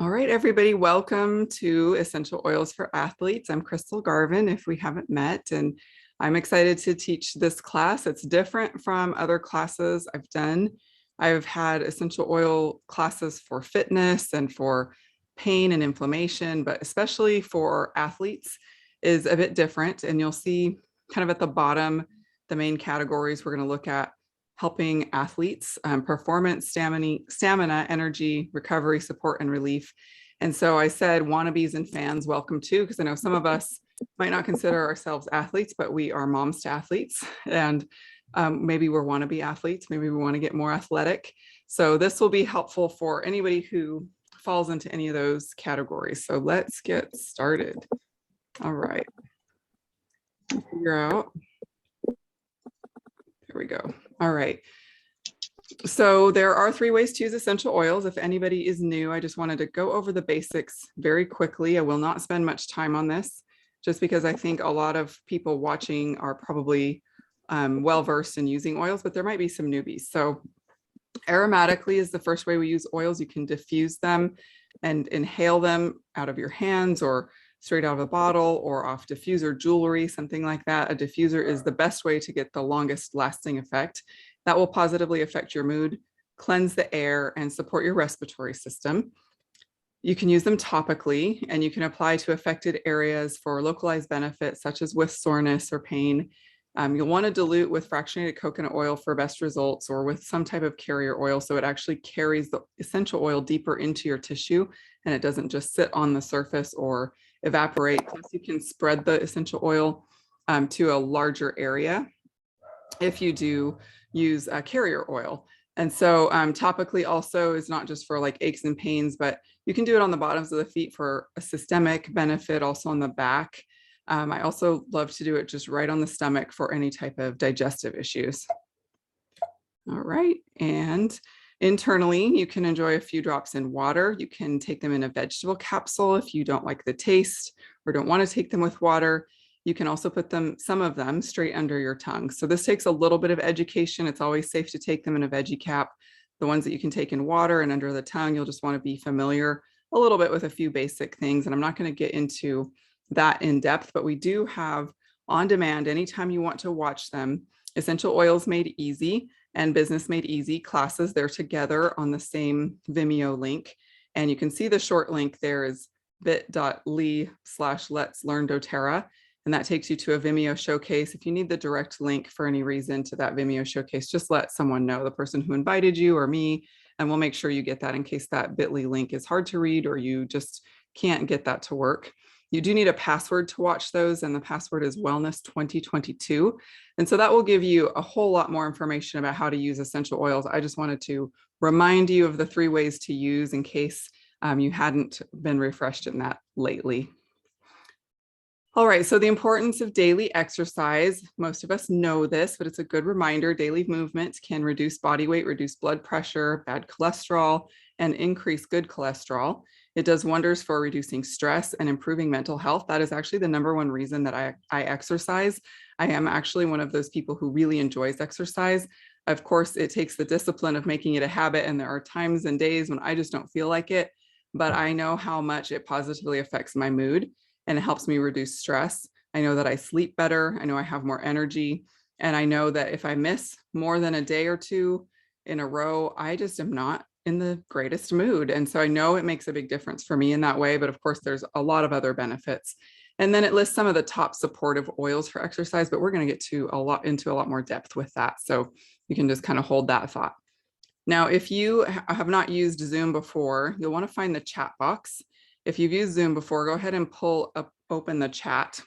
All right, everybody, welcome to Essential Oils for Athletes. I'm Crystal Garvin, if we haven't met, and I'm excited to teach this class. It's different from other classes I've done. I've had essential oil classes for fitness and for pain and inflammation, but especially for athletes is a bit different. And you'll see kind of at the bottom, the main categories we're going to look at: helping athletes, performance, stamina, energy, recovery, support, and relief. And so I said wannabes and fans welcome too, because I know some of us might not consider ourselves athletes, but we are moms to athletes. And maybe we're wannabe athletes. Maybe we want to get more athletic. So this will be helpful for anybody who falls into any of those categories. So let's get started. All right. Figure out. There we go. All right. So there are 3 ways to use essential oils. If anybody is new, I just wanted to go over the basics very quickly. I will not spend much time on this just because I think a lot of people watching are probably well-versed in using oils, but there might be some newbies. So aromatically is the first way we use oils. You can diffuse them and inhale them out of your hands or straight out of a bottle or off diffuser jewelry, something like that. A diffuser is the best way to get the longest lasting effect. That will positively affect your mood, cleanse the air, and support your respiratory system. You can use them topically, and you can apply to affected areas for localized benefits, such as with soreness or pain. You'll want to dilute with fractionated coconut oil for best results, or with some type of carrier oil, so it actually carries the essential oil deeper into your tissue, and it doesn't just sit on the surface or evaporate. Plus, you can spread the essential oil to a larger area if you do use carrier oil. And so topically also is not just for like aches and pains, but you can do it on the bottoms of the feet for a systemic benefit, also on the back. I also love to do it just right on the stomach for any type of digestive issues. All right, and internally, you can enjoy a few drops in water. You can take them in a vegetable capsule if you don't like the taste or don't want to take them with water. You can also put some of them straight under your tongue. So this takes a little bit of education. It's always safe to take them in a veggie cap. The ones that you can take in water and under the tongue, you'll just want to be familiar a little bit with a few basic things. And I'm not going to get into that in depth, but we do have on demand, anytime you want to watch them, Essential Oils Made Easy and Business Made Easy classes. They're together on the same Vimeo link. And you can see the short link there is bit.ly/Let's Learn doTERRA. And that takes you to a Vimeo showcase. If you need the direct link for any reason to that Vimeo showcase, just let someone know, the person who invited you or me, and we'll make sure you get that in case that bit.ly link is hard to read or you just can't get that to work. You do need a password to watch those, and the password is wellness2022. And so that will give you a whole lot more information about how to use essential oils. I just wanted to remind you of the 3 ways to use in case you hadn't been refreshed in that lately. All right, so the importance of daily exercise. Most of us know this, but it's a good reminder. Daily movement can reduce body weight, reduce blood pressure, bad cholesterol, and increase good cholesterol. It does wonders for reducing stress and improving mental health. That is actually the #1 reason that I exercise. I am actually one of those people who really enjoys exercise. Of course, it takes the discipline of making it a habit, and there are times and days when I just don't feel like it, but I know how much it positively affects my mood, and it helps me reduce stress. I know that I sleep better. I know I have more energy. And I know that if I miss more than a day or 2 in a row, I just am not in the greatest mood. And so I know it makes a big difference for me in that way. But of course, there's a lot of other benefits. And then it lists some of the top supportive oils for exercise, but we're going to get into a lot more depth with that. So you can just kind of hold that thought. Now, if you have not used Zoom before, you'll want to find the chat box. If you've used Zoom before, go ahead and open the chat.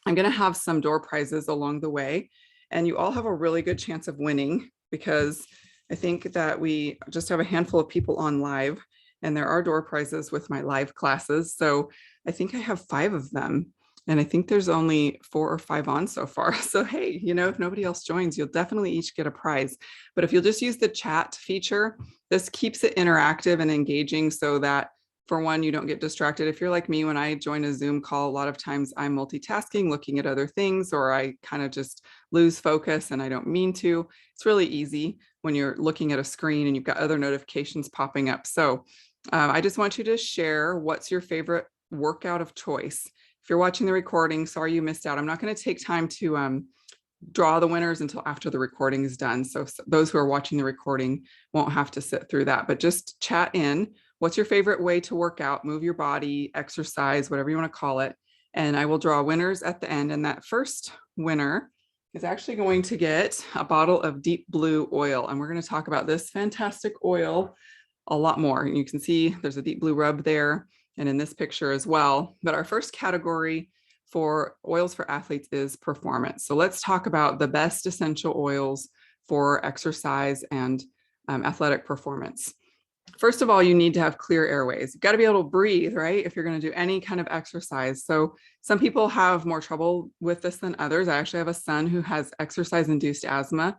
I'm going to have some door prizes along the way, and you all have a really good chance of winning because I think that we just have a handful of people on live, and there are door prizes with my live classes. So I think I have 5 of them, and I think there's only 4 or 5 on so far. So hey, if nobody else joins, you'll definitely each get a prize. But if you'll just use the chat feature, this keeps it interactive and engaging so that, for one, you don't get distracted. If you're like me, when I join a Zoom call, a lot of times I'm multitasking, looking at other things, or I kind of just lose focus and I don't mean to. It's really easy when you're looking at a screen and you've got other notifications popping up. So I just want you to share what's your favorite workout of choice. If you're watching the recording, sorry you missed out. I'm not going to take time to draw the winners until after the recording is done. So those who are watching the recording won't have to sit through that, but just chat in. What's your favorite way to work out, move your body, exercise, whatever you want to call it. And I will draw winners at the end. And that first winner is actually going to get a bottle of Deep Blue oil. And we're going to talk about this fantastic oil a lot more. And you can see there's a Deep Blue rub there and in this picture as well. But our first category for oils for athletes is performance. So let's talk about the best essential oils for exercise and athletic performance. First of all, you need to have clear airways. You've got to be able to breathe, right? If you're going to do any kind of exercise. So some people have more trouble with this than others. I actually have a son who has exercise-induced asthma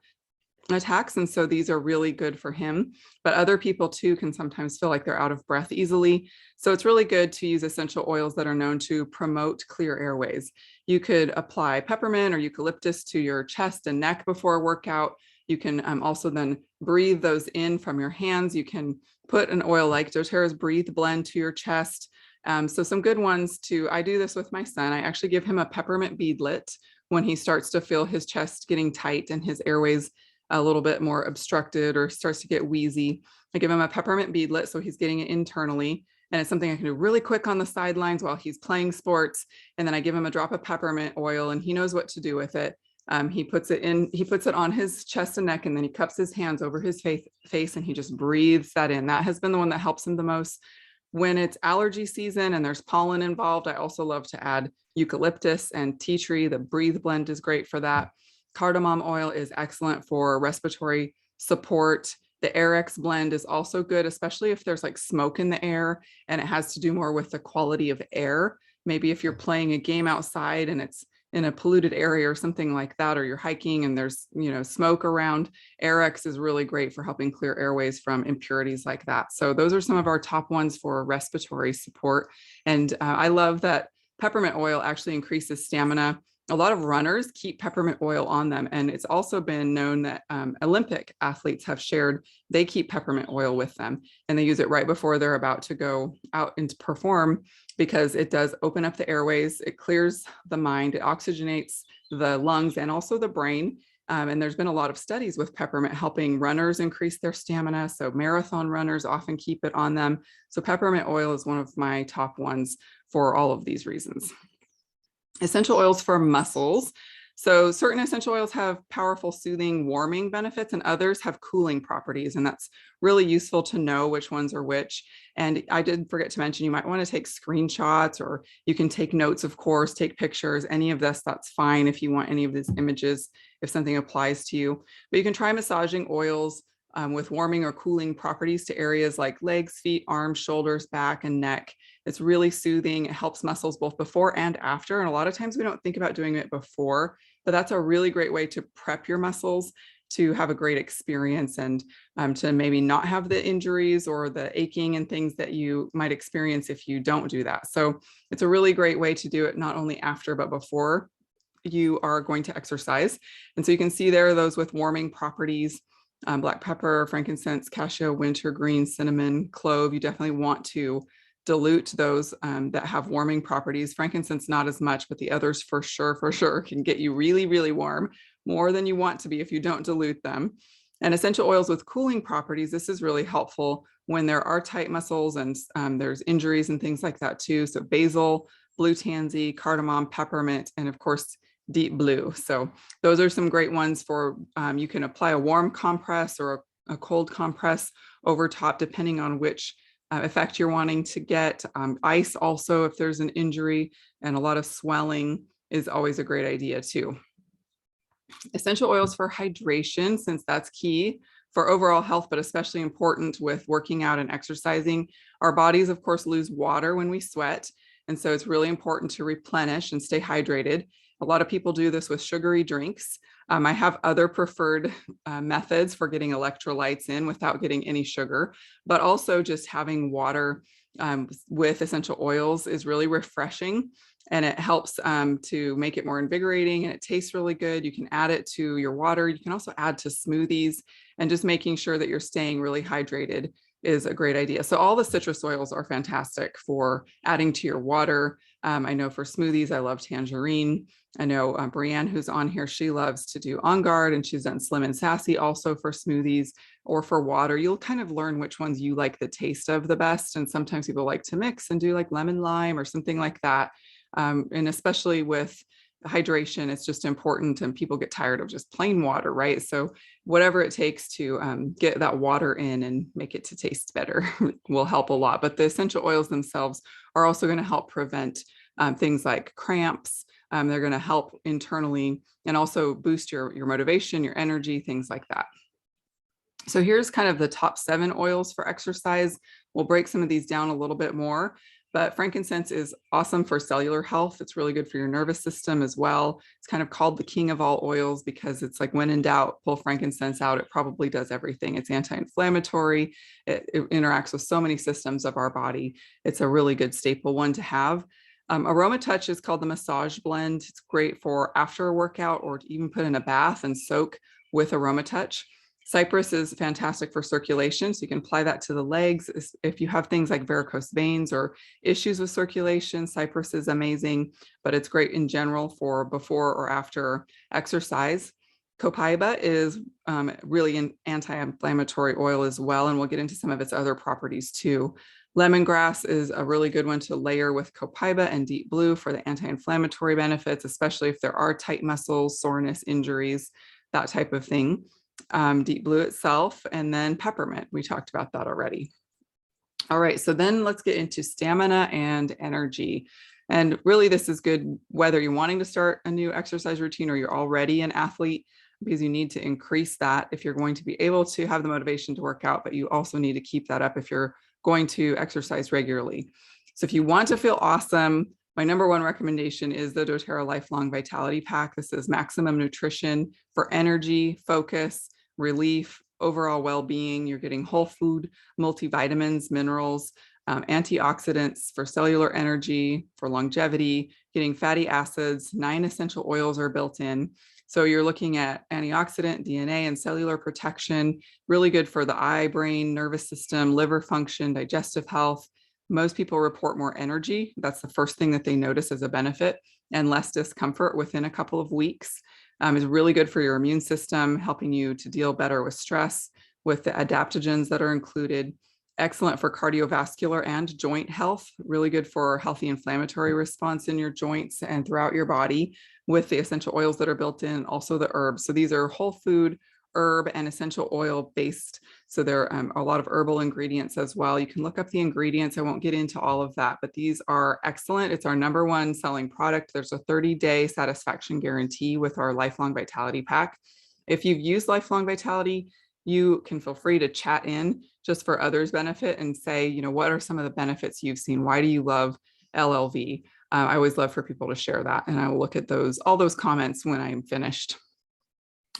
attacks, and so these are really good for him. But other people too can sometimes feel like they're out of breath easily. So it's really good to use essential oils that are known to promote clear airways. You could apply peppermint or eucalyptus to your chest and neck before a workout. You can also then breathe those in from your hands. You can put an oil like doTERRA's Breathe Blend to your chest. So some good ones too. I do this with my son. I actually give him a peppermint beadlet when he starts to feel his chest getting tight and his airways a little bit more obstructed or starts to get wheezy. I give him a peppermint beadlet so he's getting it internally. And it's something I can do really quick on the sidelines while he's playing sports. And then I give him a drop of peppermint oil and he knows what to do with it. He puts it on his chest and neck, and then he cups his hands over his face and he just breathes that in. That has been the one that helps him the most. When it's allergy season and there's pollen involved, I also love to add eucalyptus and tea tree. The Breathe Blend is great for that. Cardamom oil is excellent for respiratory support. The Airex blend is also good, especially if there's like smoke in the air and it has to do more with the quality of air. Maybe if you're playing a game outside and it's in a polluted area or something like that, or you're hiking and there's, smoke around, Airex is really great for helping clear airways from impurities like that. So those are some of our top ones for respiratory support. And I love that peppermint oil actually increases stamina. A lot of runners keep peppermint oil on them. And it's also been known that Olympic athletes have shared, they keep peppermint oil with them and they use it right before they're about to go out and perform, because it does open up the airways, it clears the mind, it oxygenates the lungs and also the brain. And there's been a lot of studies with peppermint helping runners increase their stamina. So marathon runners often keep it on them. So peppermint oil is one of my top ones for all of these reasons. Essential oils for muscles. So certain essential oils have powerful soothing, warming benefits, and others have cooling properties. And that's really useful to know which ones are which. And I did forget to mention, you might want to take screenshots, or you can take notes, of course, take pictures, any of this, that's fine if you want any of these images, if something applies to you. But you can try massaging oils with warming or cooling properties to areas like legs, feet, arms, shoulders, back, and neck. It's really soothing. It helps muscles both before and after. And a lot of times we don't think about doing it before, but that's a really great way to prep your muscles to have a great experience and to maybe not have the injuries or the aching and things that you might experience if you don't do that. So it's a really great way to do it not only after, but before you are going to exercise. And so you can see there those with warming properties. Black pepper, frankincense, cassia, wintergreen, cinnamon, clove. You definitely want to dilute those that have warming properties. Frankincense, not as much, but the others for sure can get you really, really warm, more than you want to be if you don't dilute them. And essential oils with cooling properties, this is really helpful when there are tight muscles and there's injuries and things like that too. So basil, blue tansy, cardamom, peppermint, and of course, Deep Blue. So those are some great ones for, you can apply a warm compress or a cold compress over top, depending on which effect you're wanting to get. Ice also, if there's an injury and a lot of swelling, is always a great idea too. Essential oils for hydration, since that's key for overall health, but especially important with working out and exercising. Our bodies, of course, lose water when we sweat. And so it's really important to replenish and stay hydrated. A lot of people do this with sugary drinks. I have other preferred methods for getting electrolytes in without getting any sugar, but also just having water with essential oils is really refreshing, and it helps to make it more invigorating, and it tastes really good. You can add it to your water. You can also add to smoothies, and just making sure that you're staying really hydrated is a great idea. So all the citrus oils are fantastic for adding to your water. I know for smoothies, I love tangerine. I know Brianne, who's on here, she loves to do On Guard, and she's done Slim and Sassy also for smoothies or for water. You'll kind of learn which ones you like the taste of the best. And sometimes people like to mix and do like lemon lime or something like that. And especially with hydration, it's just important, and people get tired of just plain water, right? So whatever it takes to get that water in and make it to taste better will help a lot. But the essential oils themselves are also going to help prevent things like cramps. They're going to help internally and also boost your motivation, your energy, things like that. So here's kind of the top 7 oils for exercise. We'll break some of these down a little bit more. But frankincense is awesome for cellular health. It's really good for your nervous system as well. It's kind of called the king of all oils because it's like, when in doubt, pull frankincense out. It probably does everything. It's anti-inflammatory. It interacts with so many systems of our body. It's a really good staple one to have. AromaTouch is called the massage blend. It's great for after a workout, or to even put in a bath and soak with AromaTouch. Cypress is fantastic for circulation, so you can apply that to the legs. If you have things like varicose veins or issues with circulation, cypress is amazing, but it's great in general for before or after exercise. Copaiba is really an anti-inflammatory oil as well, and we'll get into some of its other properties too. Lemongrass is a really good one to layer with Copaiba and Deep Blue for the anti-inflammatory benefits, especially if there are tight muscles, soreness, injuries, that type of thing. Deep Blue itself, and then peppermint. We talked about that already. All right, so then let's get into stamina and energy. And really, this is good whether you're wanting to start a new exercise routine or you're already an athlete, because you need to increase that if you're going to be able to have the motivation to work out, but you also need to keep that up if you're going to exercise regularly. So if you want to feel awesome, my number 1 recommendation is the doTERRA Lifelong Vitality Pack. This is maximum nutrition for energy, focus, relief, overall well-being. You're getting whole food, multivitamins, minerals, antioxidants for cellular energy, for longevity, getting fatty acids. 9 essential oils are built in. So you're looking at antioxidant, DNA, and cellular protection, really good for the eye, brain, nervous system, liver function, digestive health. Most people report more energy. That's the first thing that they notice as a benefit, and less discomfort within a couple of weeks. Is really good for your immune system, helping you to deal better with stress, with the adaptogens that are included. Excellent for cardiovascular and joint health, really good for healthy inflammatory response in your joints and throughout your body, with the essential oils that are built in, also the herbs. So these are whole food, herb, and essential oil based. So there are a lot of herbal ingredients as well. You can look up the ingredients. I won't get into all of that, but these are excellent. It's our number 1 selling product. There's a 30-day satisfaction guarantee with our Lifelong Vitality Pack. If you've used Lifelong Vitality, you can feel free to chat in just for others' benefit and say, you know, what are some of the benefits you've seen? Why do you love LLV? I always love for people to share that, and I will look at all those comments when I'm finished.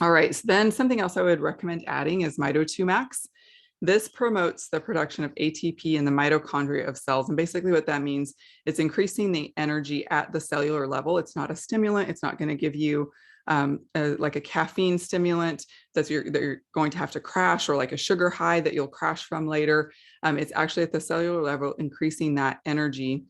All right, so then something else I would recommend adding is Mito2 Max. This promotes the production of ATP in the mitochondria of cells. And basically what that means, it's increasing the energy at the cellular level. It's not a stimulant. It's not going to give you like a caffeine stimulant that you're going to have to crash, or like a sugar high that you'll crash from later. It's actually at the cellular level, increasing that energy.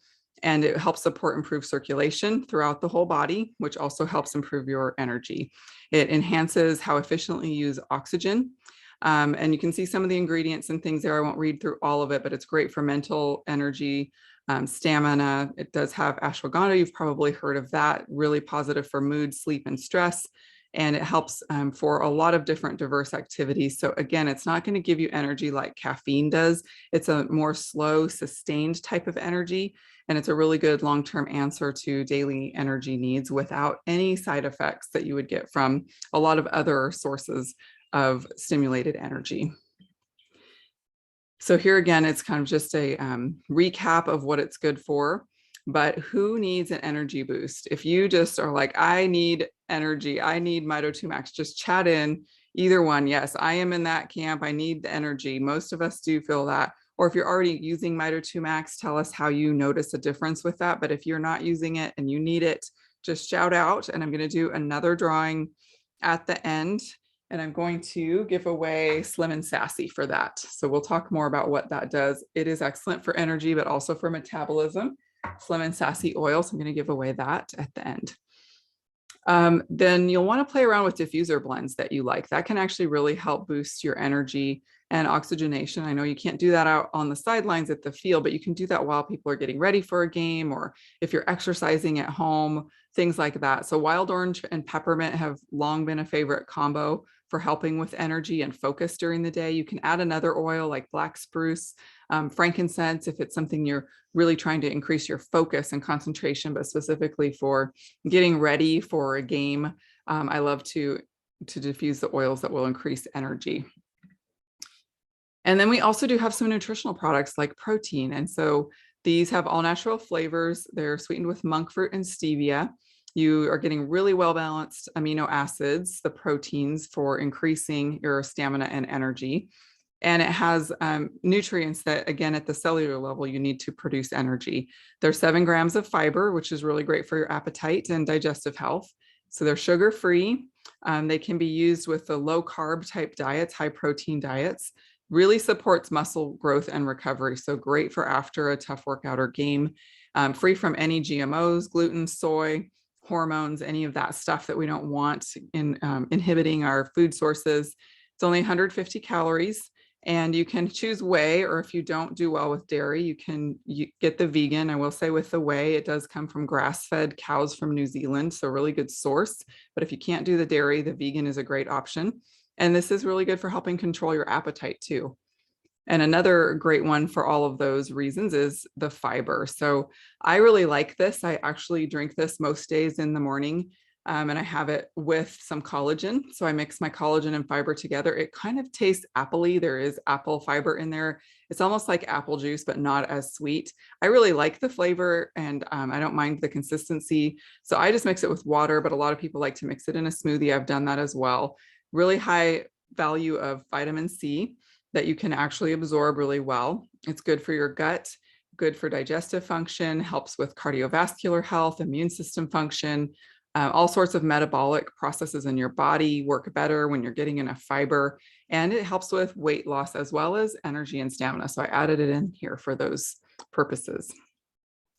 And it helps support improved circulation throughout the whole body, which also helps improve your energy. It enhances how efficiently you use oxygen. And you can see some of the ingredients and things there. I won't read through all of it, but it's great for mental energy, stamina. It does have ashwagandha. You've probably heard of that. Really positive for mood, sleep, and stress. And it helps for a lot of different diverse activities. So again, it's not going to give you energy like caffeine does. It's a more slow, sustained type of energy. And it's a really good long-term answer to daily energy needs without any side effects that you would get from a lot of other sources of stimulated energy. So here again, it's kind of just a recap of what it's good for. But who needs an energy boost? If you just are like, I need energy, I need Mito2 Max, just chat in either one. Yes, I am in that camp. I need the energy. Most of us do feel that. Or if you're already using Mito2 Max, tell us how you notice a difference with that. But if you're not using it and you need it, just shout out. And I'm going to do another drawing at the end. And I'm going to give away Slim and Sassy for that. So we'll talk more about what that does. It is excellent for energy, but also for metabolism. Slim and Sassy oil. So I'm going to give away that at the end. Then you'll want to play around with diffuser blends that you like. That can actually really help boost your energy and oxygenation. I know you can't do that out on the sidelines at the field, but you can do that while people are getting ready for a game, or if you're exercising at home, things like that. So wild orange and peppermint have long been a favorite combo for helping with energy and focus during the day. You can add another oil like black spruce, frankincense, if it's something you're really trying to increase your focus and concentration, but specifically for getting ready for a game. I love to diffuse the oils that will increase energy. And then we also do have some nutritional products like protein. And so these have all natural flavors. They're sweetened with monk fruit and stevia. You are getting really well-balanced amino acids, the proteins, for increasing your stamina and energy. And it has nutrients that, again, at the cellular level, you need to produce energy. There's 7 grams of fiber, which is really great for your appetite and digestive health. So they're sugar-free. They can be used with the low-carb type diets, high-protein diets. Really supports muscle growth and recovery. So great for after a tough workout or game. Free from any GMOs, gluten, soy, hormones, any of that stuff that we don't want in inhibiting our food sources. It's only 150 calories. And you can choose whey, or if you don't do well with dairy, you can get the vegan. I will say with the whey, it does come from grass-fed cows from New Zealand, so really good source. But if you can't do the dairy, the vegan is a great option. And this is really good for helping control your appetite too. And another great one for all of those reasons is the fiber. So I really like this. I actually drink this most days in the morning. And I have it with some collagen. So I mix my collagen and fiber together. It kind of tastes appley. There is apple fiber in there. It's almost like apple juice, but not as sweet. I really like the flavor, and I don't mind the consistency. So I just mix it with water, but a lot of people like to mix it in a smoothie. I've done that as well. Really high value of vitamin C that you can actually absorb really well. It's good for your gut, good for digestive function, helps with cardiovascular health, immune system function. All sorts of metabolic processes in your body work better when you're getting enough fiber, and it helps with weight loss as well as energy and stamina. So I added it in here for those purposes.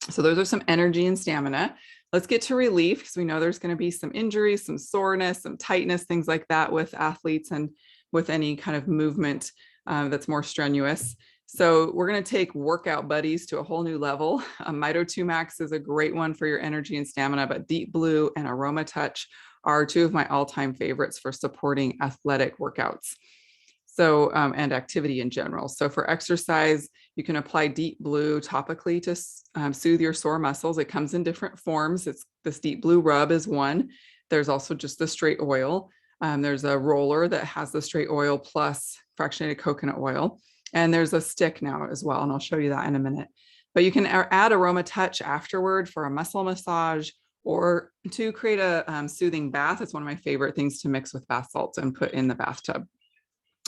So those are some energy and stamina. Let's get to relief, because we know there's going to be some injuries, some soreness, some tightness, things like that with athletes and with any kind of movement that's more strenuous. So we're going to take workout buddies to a whole new level. Mito 2 Max is a great one for your energy and stamina, but Deep Blue and Aroma Touch are 2 of my all-time favorites for supporting athletic workouts. So, and activity in general. So for exercise, you can apply Deep Blue topically to soothe your sore muscles. It comes in different forms. It's this Deep Blue rub is one. There's also just the straight oil. There's a roller that has the straight oil plus fractionated coconut oil. And there's a stick now as well, and I'll show you that in a minute. But you can add Aroma Touch afterward for a muscle massage, or to create a soothing bath. It's one of my favorite things to mix with bath salts and put in the bathtub.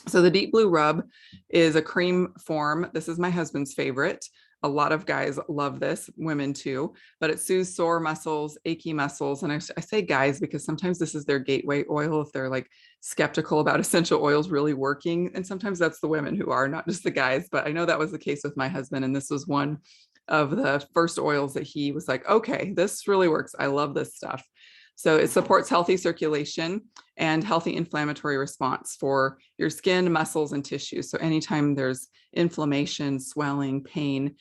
So the Deep Blue Rub is a cream form. This is my husband's favorite. A lot of guys love this, women too, but it soothes sore muscles, achy muscles. And I say guys because sometimes this is their gateway oil if they're like skeptical about essential oils really working. And sometimes that's the women who are, not just the guys, but I know that was the case with my husband. And this was one of the first oils that he was like, okay, this really works. I love this stuff. So it supports healthy circulation and healthy inflammatory response for your skin, muscles, and tissues. So anytime there's inflammation, swelling, pain,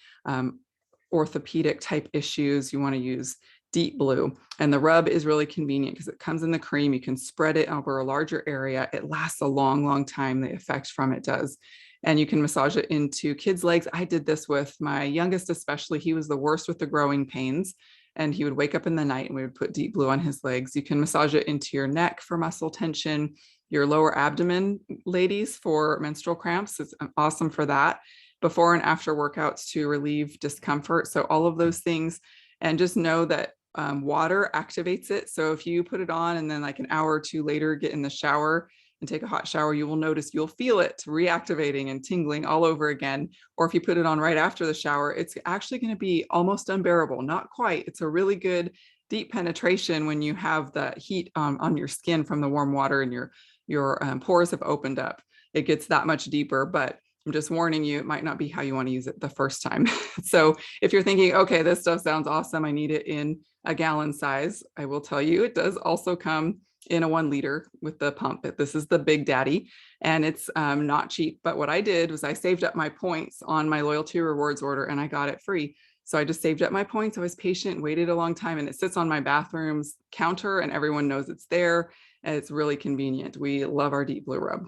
orthopedic type issues, you want to use Deep Blue. And the rub is really convenient because it comes in the cream. You can spread it over a larger area. It lasts a long, long time. The effect from it does. And you can massage it into kids' legs. I did this with my youngest, especially. He was the worst with the growing pains. And he would wake up in the night and we would put Deep Blue on his legs. You can massage it into your neck for muscle tension, your lower abdomen, ladies, for menstrual cramps. It's awesome for that. Before and after workouts to relieve discomfort. So all of those things. And just know that water activates it. So if you put it on and then like an hour or two later, get in the shower and take a hot shower, you will notice you'll feel it reactivating and tingling all over again. Or if you put it on right after the shower, it's actually going to be almost unbearable. Not quite. It's a really good deep penetration when you have the heat on your skin from the warm water and you're your pores have opened up. It gets that much deeper, but I'm just warning you, it might not be how you want to use it the first time. So if you're thinking, okay, this stuff sounds awesome, I need it in a gallon size, I will tell you, it does also come in a 1 liter with the pump. This is the Big Daddy, and it's not cheap. But what I did was I saved up my points on my loyalty rewards order, and I got it free. So I just saved up my points. I was patient, waited a long time, and it sits on my bathroom's counter, and everyone knows it's there. And it's really convenient. We love our Deep Blue Rub.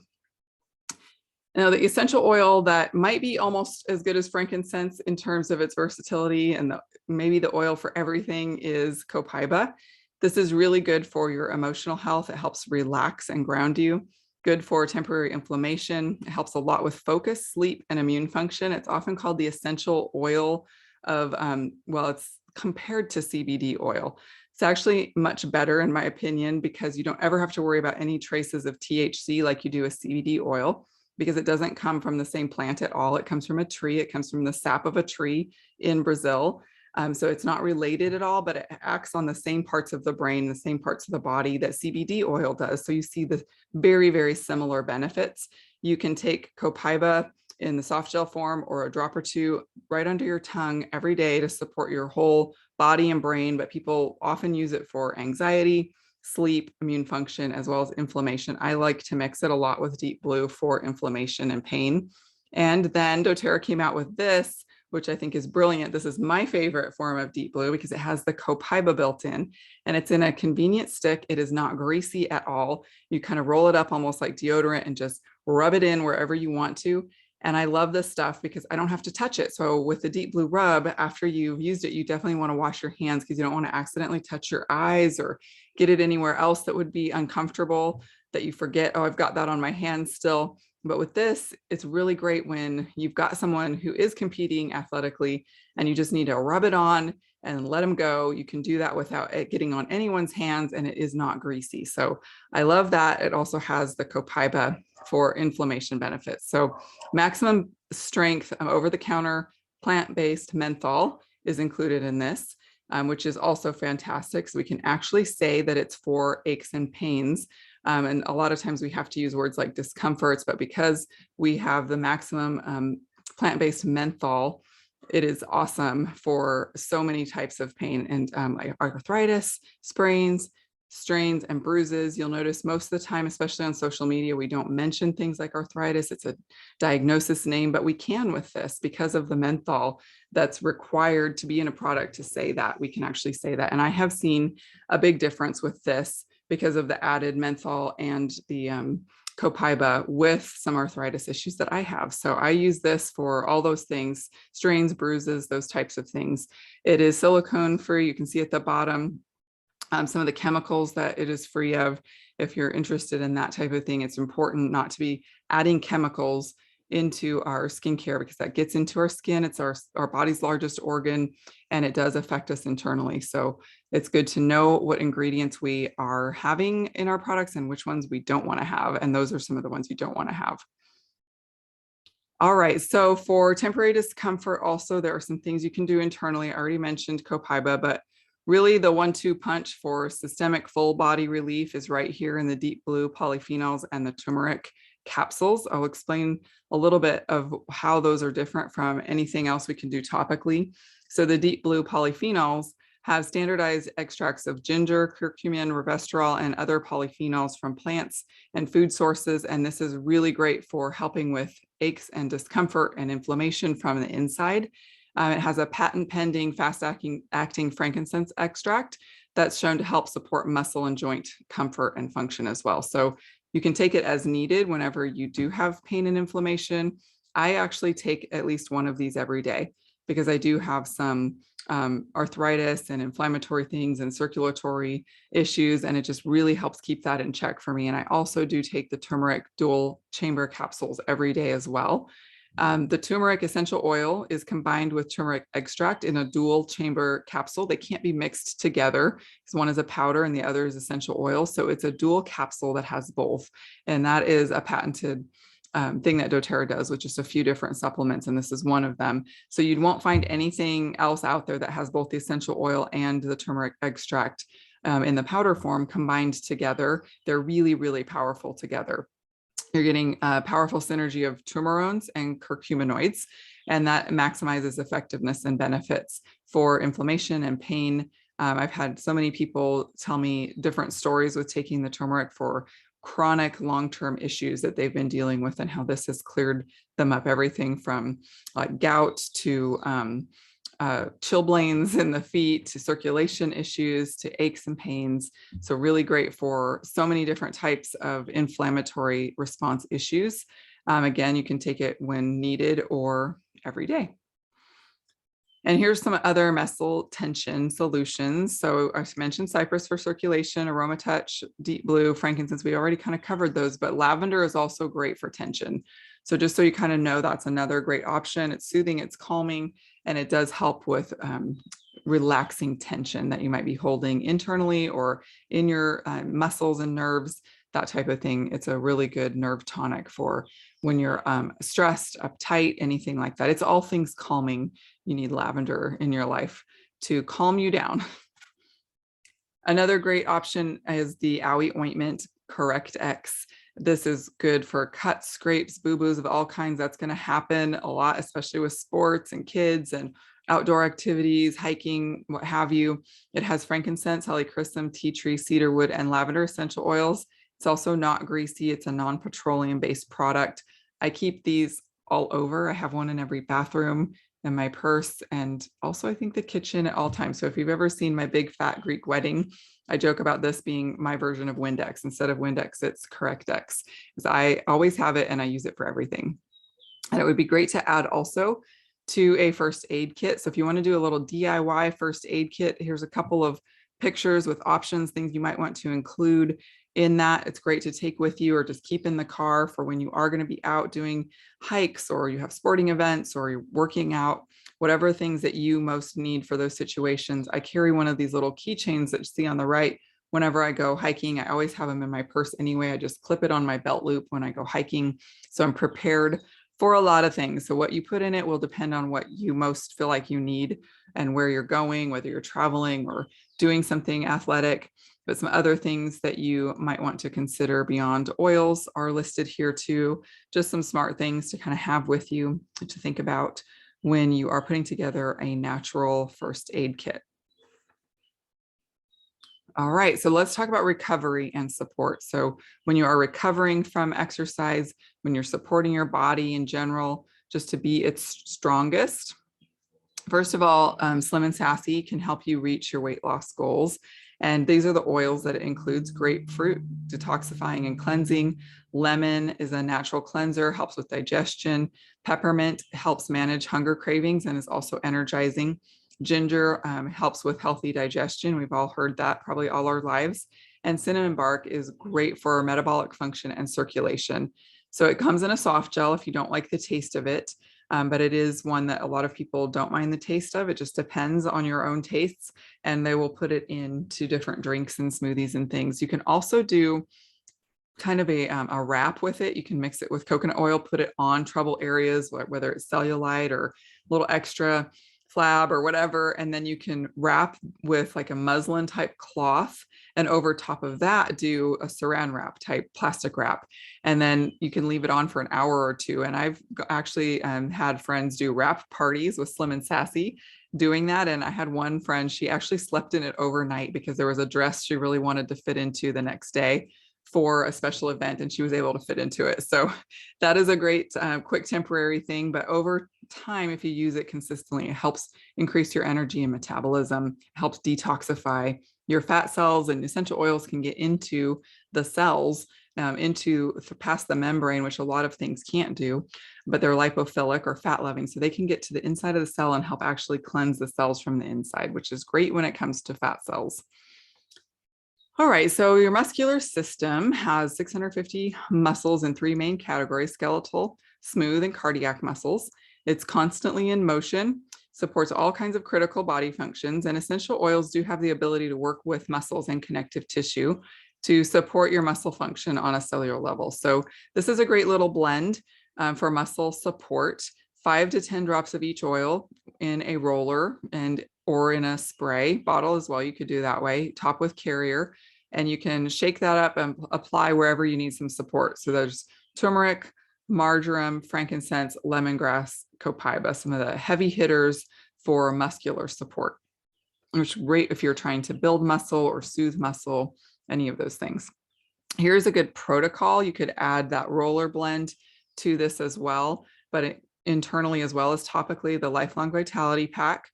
Now, the essential oil that might be almost as good as frankincense in terms of its versatility and maybe the oil for everything is copaiba. This is really good for your emotional health. It helps relax and ground you. Good for temporary inflammation. It helps a lot with focus, sleep, and immune function. It's often called the essential oil of, well, it's compared to CBD oil. It's actually much better in my opinion because you don't ever have to worry about any traces of THC like you do with CBD oil, because it doesn't come from the same plant at all. It comes from a tree. It comes from the sap of a tree in Brazil. So it's not related at all, but it acts on the same parts of the brain, the same parts of the body that CBD oil does. So you see the very, very similar benefits. You can take copaiba in the soft gel form or a drop or two right under your tongue every day to support your whole body and brain, but people often use it for anxiety, sleep, immune function, as well as inflammation. I like to mix it a lot with Deep Blue for inflammation and pain. And then doTERRA came out with this, which I think is brilliant. This is my favorite form of Deep Blue because it has the copaiba built in, and it's in a convenient stick. It is not greasy at all. You kind of roll it up almost like deodorant and just rub it in wherever you want to. And I love this stuff because I don't have to touch it. So with the Deep Blue Rub, after you've used it, you definitely want to wash your hands because you don't want to accidentally touch your eyes or get it anywhere else that would be uncomfortable, that you forget, oh, I've got that on my hands still. But with this, it's really great when you've got someone who is competing athletically and you just need to rub it on and let them go. You can do that without it getting on anyone's hands, and it is not greasy. So I love that. It also has the copaiba for inflammation benefits. So maximum strength over-the-counter plant-based menthol is included in this, which is also fantastic. So we can actually say that it's for aches and pains. And a lot of times we have to use words like discomforts, but because we have the maximum plant-based menthol, it is awesome for so many types of pain and like arthritis, sprains, strains, and bruises. You'll notice most of the time, especially on social media, we don't mention things like arthritis. It's a diagnosis name, but we can with this because of the menthol that's required to be in a product to say that. We can actually say that. And I have seen a big difference with this because of the added menthol and the copaiba with some arthritis issues that I have. So I use this for all those things, strains, bruises, those types of things. It is silicone free. You can see at the bottom some of the chemicals that it is free of. If you're interested in that type of thing, it's important not to be adding chemicals into our skincare because that gets into our skin. It's our body's largest organ, and it does affect us internally. So it's good to know what ingredients we are having in our products and which ones we don't want to have. And those are some of the ones you don't want to have. All right, so for temporary discomfort, also, there are some things you can do internally. I already mentioned copaiba, but really the 1-2 punch for systemic full body relief is right here in the Deep Blue polyphenols and the turmeric capsules. I'll explain a little bit of how those are different from anything else we can do topically. So the Deep Blue polyphenols have standardized extracts of ginger, curcumin, resveratrol, and other polyphenols from plants and food sources. And this is really great for helping with aches and discomfort and inflammation from the inside. It has a patent pending fast acting frankincense extract that's shown to help support muscle and joint comfort and function as well. So you can take it as needed whenever you do have pain and inflammation. I actually take at least one of these every day because I do have some arthritis and inflammatory things and circulatory issues, and it just really helps keep that in check for me. And I also do take the turmeric dual chamber capsules every day as well. The turmeric essential oil is combined with turmeric extract in a dual chamber capsule. They can't be mixed together because one is a powder and the other is essential oil. So it's a dual capsule that has both. And that is a patented thing that doTERRA does with just a few different supplements, and this is one of them. So you won't find anything else out there that has both the essential oil and the turmeric extract in the powder form combined together, they're really, really powerful together. You're getting a powerful synergy of turmerones and curcuminoids, and that maximizes effectiveness and benefits for inflammation and pain. I've had so many people tell me different stories with taking the turmeric for chronic long-term issues that they've been dealing with and how this has cleared them up, everything from like gout to chilblains in the feet to circulation issues to aches and pains. So really great for so many different types of inflammatory response issues. Again, you can take it when needed or every day. And here's some other muscle tension solutions. So I mentioned cypress for circulation, aroma touch, deep blue, frankincense. We already kind of covered those, but lavender is also great for tension. So just so you kind of know, that's another great option. It's soothing, it's calming, and it does help with relaxing tension that you might be holding internally or in your muscles and nerves, that type of thing. It's a really good nerve tonic for when you're stressed, uptight, anything like that. It's all things calming. You need lavender in your life to calm you down. Another great option is the Owie ointment, Correct X. This is good for cuts, scrapes, boo-boos of all kinds. That's going to happen a lot, especially with sports and kids and outdoor activities, hiking, what have you. It has frankincense, helichrysum, tea tree, cedarwood, and lavender essential oils. It's also not greasy. It's a non-petroleum based product. I keep these all over. I have one in every bathroom, in my purse, and also I think the kitchen at all times. So if you've ever seen my big fat Greek wedding, I joke about this being my version of Windex. Instead of Windex, it's Correct-X, because I always have it and I use it for everything. And it would be great to add also to a first aid kit. So if you want to do a little DIY first aid kit, here's a couple of pictures with options, things you might want to include in that. It's great to take with you or just keep in the car for when you are going to be out doing hikes or you have sporting events or you're working out, whatever things that you most need for those situations. I carry one of these little keychains that you see on the right. Whenever I go hiking, I always have them in my purse anyway. I just clip it on my belt loop when I go hiking. So I'm prepared for a lot of things. So what you put in it will depend on what you most feel like you need and where you're going, whether you're traveling or doing something athletic. But some other things that you might want to consider beyond oils are listed here too. Just some smart things to kind of have with you to think about when you are putting together a natural first aid kit. All right, so let's talk about recovery and support. So when you are recovering from exercise, when you're supporting your body in general, just to be its strongest. First of all, Slim and Sassy can help you reach your weight loss goals. And these are the oils that it includes: grapefruit, detoxifying and cleansing. Lemon is a natural cleanser, helps with digestion. Peppermint helps manage hunger cravings and is also energizing. Ginger helps with healthy digestion. We've all heard that probably all our lives. And cinnamon bark is great for metabolic function and circulation. So it comes in a soft gel if you don't like the taste of it. But it is one that a lot of people don't mind the taste of. It just depends on your own tastes, and they will put it into different drinks and smoothies and things. You can also do kind of a wrap with it. You can mix it with coconut oil, put it on trouble areas, whether it's cellulite or a little extra flab or whatever, and then you can wrap with like a muslin type cloth, and over top of that do a saran wrap type plastic wrap, and then you can leave it on for an hour or two. And I've actually had friends do wrap parties with Slim and Sassy doing that, and I had one friend, she actually slept in it overnight because there was a dress she really wanted to fit into the next day for a special event, and she was able to fit into it. So that is a great quick temporary thing, but over time, if you use it consistently, it helps increase your energy and metabolism, helps detoxify your fat cells, and essential oils can get into the cells, past the membrane, which a lot of things can't do, but they're lipophilic or fat loving. So they can get to the inside of the cell and help actually cleanse the cells from the inside, which is great when it comes to fat cells. All right, so your muscular system has 650 muscles in three main categories: skeletal, smooth, and cardiac muscles. It's constantly in motion, supports all kinds of critical body functions, and essential oils do have the ability to work with muscles and connective tissue to support your muscle function on a cellular level. So this is a great little blend for muscle support 5 to 10 drops of each oil in a roller or in a spray bottle as well. You could do that way, top with carrier, and you can shake that up and apply wherever you need some support. So there's turmeric, marjoram, frankincense, lemongrass, copaiba, some of the heavy hitters for muscular support, which is great if you're trying to build muscle or soothe muscle, any of those things. Here's a good protocol. You could add that roller blend to this as well, but internally as well as topically, the Lifelong Vitality Pack,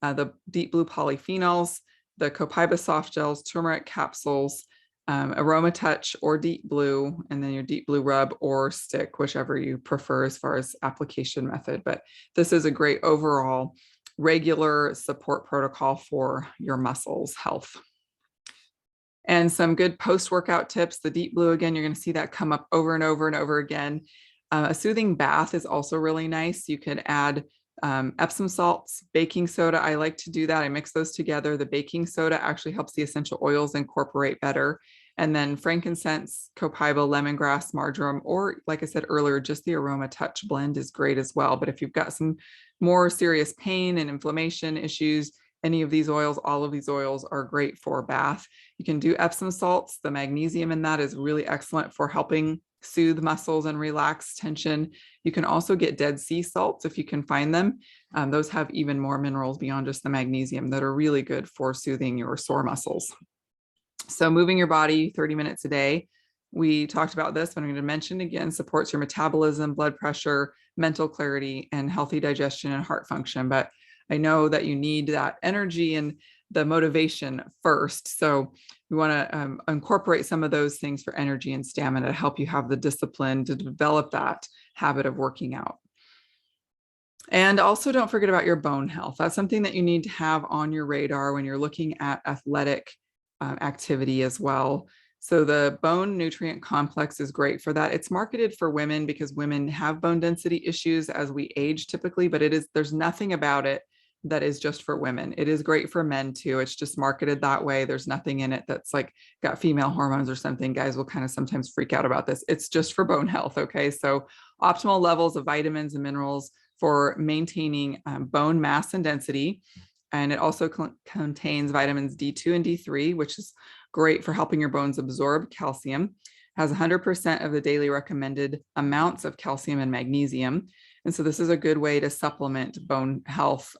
the Deep Blue polyphenols, the Copaiba soft gels, turmeric capsules, Aroma Touch or Deep Blue, and then your Deep Blue rub or stick, whichever you prefer as far as application method. But this is a great overall regular support protocol for your muscles health. And some good post-workout tips. The Deep Blue, again, you're going to see that come up over and over and over again. A soothing bath is also really nice. You could add Epsom salts, baking soda. I like to do that. I mix those together. The baking soda actually helps the essential oils incorporate better. And then frankincense, copaiba, lemongrass, marjoram, or like I said earlier, just the Aroma Touch blend is great as well. But if you've got some more serious pain and inflammation issues, any of these oils, all of these oils are great for a bath. You can do Epsom salts. The magnesium in that is really excellent for helping soothe muscles and relax tension. You can also get Dead Sea salts if you can find them. Those have even more minerals beyond just the magnesium that are really good for soothing your sore muscles. So moving your body 30 minutes a day. We talked about this, but I'm going to mention again, supports your metabolism, blood pressure, mental clarity, and healthy digestion and heart function. But I know that you need that energy and the motivation first. So we want to incorporate some of those things for energy and stamina to help you have the discipline to develop that habit of working out. And also don't forget about your bone health. That's something that you need to have on your radar when you're looking at athletic activity as well. So the bone nutrient complex is great for that. It's marketed for women because women have bone density issues as we age typically, but there's nothing about it that is just for women. It is great for men too. It's just marketed that way. There's nothing in it that's like got female hormones or something. Guys will kind of sometimes freak out about this. It's just for bone health. Okay. So optimal levels of vitamins and minerals for maintaining bone mass and density. And it also contains vitamins D2 and D3, which is great for helping your bones absorb calcium. Has 100% of the daily recommended amounts of calcium and magnesium. And so this is a good way to supplement bone health,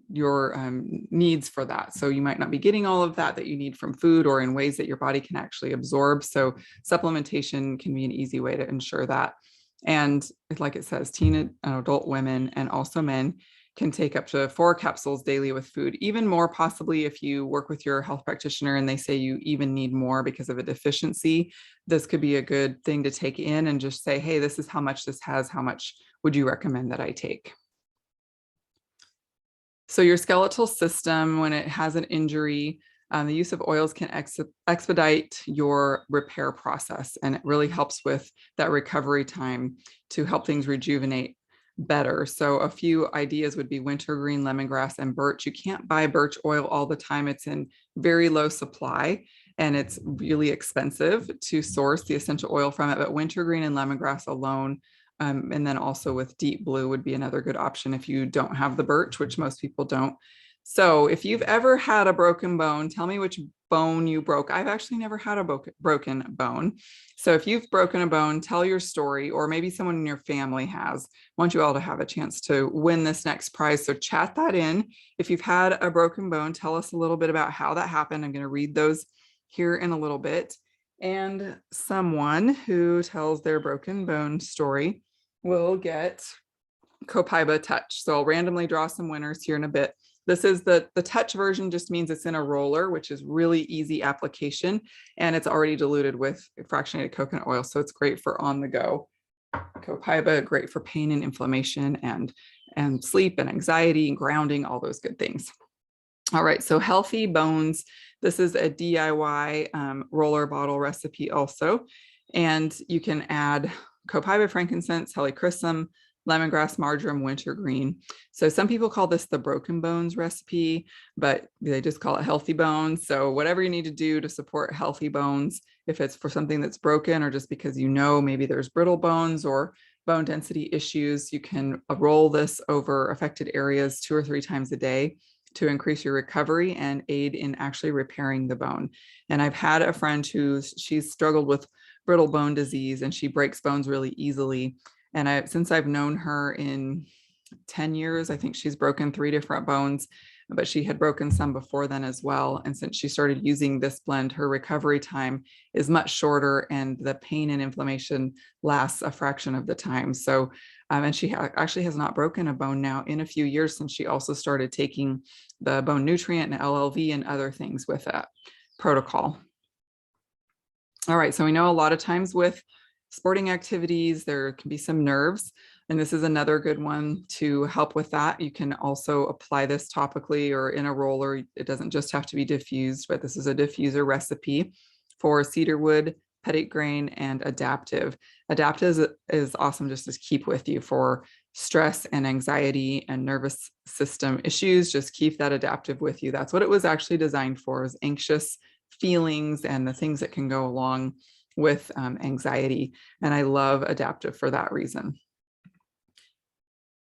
your needs for that. So you might not be getting all of that you need from food or in ways that your body can actually absorb. So supplementation can be an easy way to ensure that. And like it says, teen and adult women and also men can take up to 4 capsules daily with food, even more possibly if you work with your health practitioner and they say you even need more because of a deficiency. This could be a good thing to take in and just say, hey, this is how much this has, how much would you recommend that I take? So your skeletal system, when it has an injury, the use of oils can expedite your repair process, and it really helps with that recovery time to help things rejuvenate better. So a few ideas would be wintergreen, lemongrass, and birch. You can't buy birch oil all the time. It's in very low supply and it's really expensive to source the essential oil from it. But wintergreen and lemongrass alone, and then also with Deep Blue would be another good option if you don't have the birch, which most people don't. So if you've ever had a broken bone, tell me which bone you broke. I've actually never had a broken bone. So if you've broken a bone, tell your story, or maybe someone in your family has. I want you all to have a chance to win this next prize. So chat that in. If you've had a broken bone, tell us a little bit about how that happened. I'm going to read those here in a little bit. And someone who tells their broken bone story will get Copaiba Touch. So I'll randomly draw some winners here in a bit. This is the touch version, just means it's in a roller, which is really easy application. And it's already diluted with fractionated coconut oil. So it's great for on the go. Copaiba, great for pain and inflammation and sleep and anxiety and grounding, all those good things. All right, so Healthy Bones. This is a DIY roller bottle recipe also. And you can add Copaiba, frankincense, helichrysum, lemongrass, marjoram, wintergreen. So some people call this the broken bones recipe, but they just call it Healthy Bones. So whatever you need to do to support healthy bones, if it's for something that's broken or just because maybe there's brittle bones or bone density issues, you can roll this over affected areas 2 or 3 times a day to increase your recovery and aid in actually repairing the bone. And I've had a friend she's struggled with brittle bone disease, and she breaks bones really easily. And since I've known her in 10 years, I think she's broken 3 different bones, but she had broken some before then as well. And since she started using this blend, her recovery time is much shorter and the pain and inflammation lasts a fraction of the time. So, and she actually has not broken a bone now in a few years, since she also started taking the bone nutrient and LLV and other things with that protocol. All right, so we know a lot of times with sporting activities, there can be some nerves, and this is another good one to help with that. You can also apply this topically or in a roller. It doesn't just have to be diffused, but this is a diffuser recipe for cedarwood, petitgrain, and adaptive. Adaptive is awesome just to keep with you for stress and anxiety and nervous system issues. Just keep that adaptive with you. That's what it was actually designed for, is anxious feelings and the things that can go along with anxiety. And I love adaptive for that reason.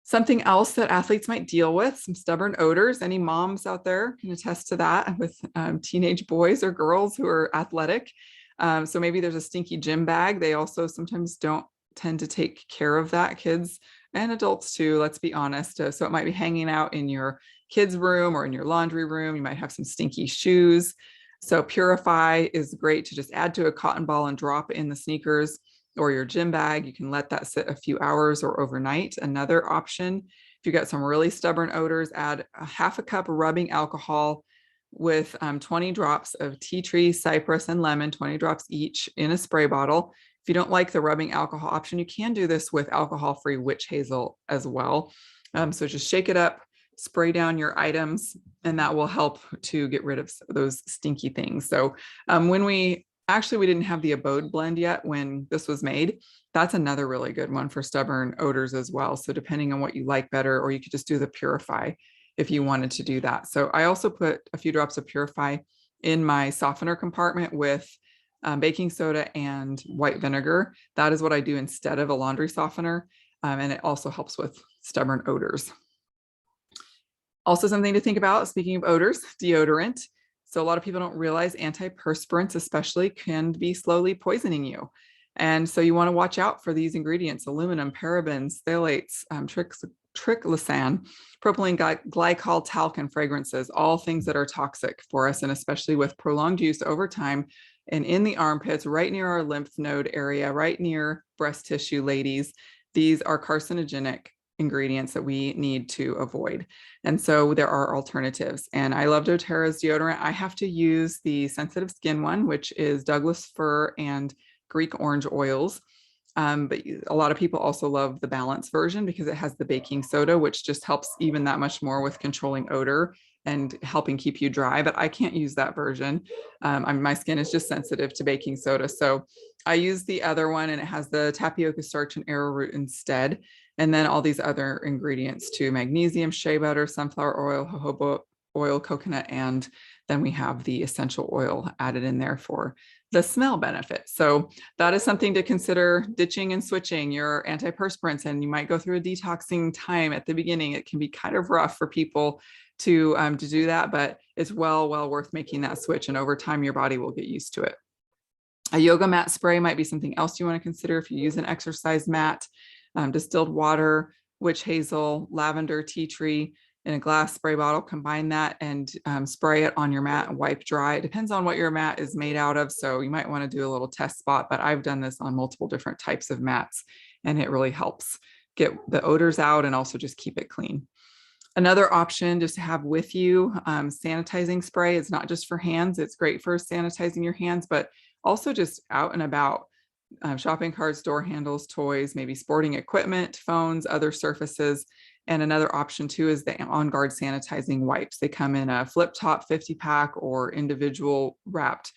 Something else that athletes might deal with, some stubborn odors. Any moms out there can attest to that with teenage boys or girls who are athletic. So maybe there's a stinky gym bag. They also sometimes don't tend to take care of that, kids and adults too, let's be honest. So it might be hanging out in your kids' room or in your laundry room. You might have some stinky shoes. So Purify is great to just add to a cotton ball and drop in the sneakers or your gym bag. You can let that sit a few hours or overnight. Another option, if you got some really stubborn odors, add a half a cup of rubbing alcohol with 20 drops of tea tree, cypress, and lemon, 20 drops each in a spray bottle. If you don't like the rubbing alcohol option, you can do this with alcohol-free witch hazel as well. So just shake it up, spray down your items, and that will help to get rid of those stinky things. So when we didn't have the Abode blend yet when this was made. That's another really good one for stubborn odors as well. So depending on what you like better, or you could just do the Purify if you wanted to do that. So I also put a few drops of Purify in my softener compartment with baking soda and white vinegar. That is what I do instead of a laundry softener. And it also helps with stubborn odors. Also something to think about, speaking of odors, deodorant. So a lot of people don't realize antiperspirants especially can be slowly poisoning you. And so you want to watch out for these ingredients: aluminum, parabens, phthalates, triclosan, propylene glycol, talc, and fragrances, all things that are toxic for us, and especially with prolonged use over time and in the armpits, right near our lymph node area, right near breast tissue, ladies. These are carcinogenic ingredients that we need to avoid. And so there are alternatives. And I love doTERRA's deodorant. I have to use the sensitive skin one, which is Douglas fir and Greek orange oils. But a lot of people also love the Balance version because it has the baking soda, which just helps even that much more with controlling odor and helping keep you dry. But I can't use that version. My skin is just sensitive to baking soda. So I use the other one, and it has the tapioca starch and arrowroot instead. And then all these other ingredients too: magnesium, shea butter, sunflower oil, jojoba oil, coconut, and then we have the essential oil added in there for the smell benefit. So that is something to consider, ditching and switching your antiperspirants. And you might go through a detoxing time at the beginning. It can be kind of rough for people to do that, but it's well worth making that switch. And over time, your body will get used to it. A yoga mat spray might be something else you want to consider if you use an exercise mat. Distilled water, witch hazel, lavender, tea tree in a glass spray bottle. Combine that and spray it on your mat and wipe dry. It depends on what your mat is made out of, so you might want to do a little test spot, but I've done this on multiple different types of mats, and it really helps get the odors out and also just keep it clean. Another option just to have with you, sanitizing spray. It's not just for hands. It's great for sanitizing your hands, but also just out and about. Shopping carts, door handles, toys, maybe sporting equipment, phones, other surfaces. And another option too is the On Guard sanitizing wipes. They come in a flip top 50 pack or individual wrapped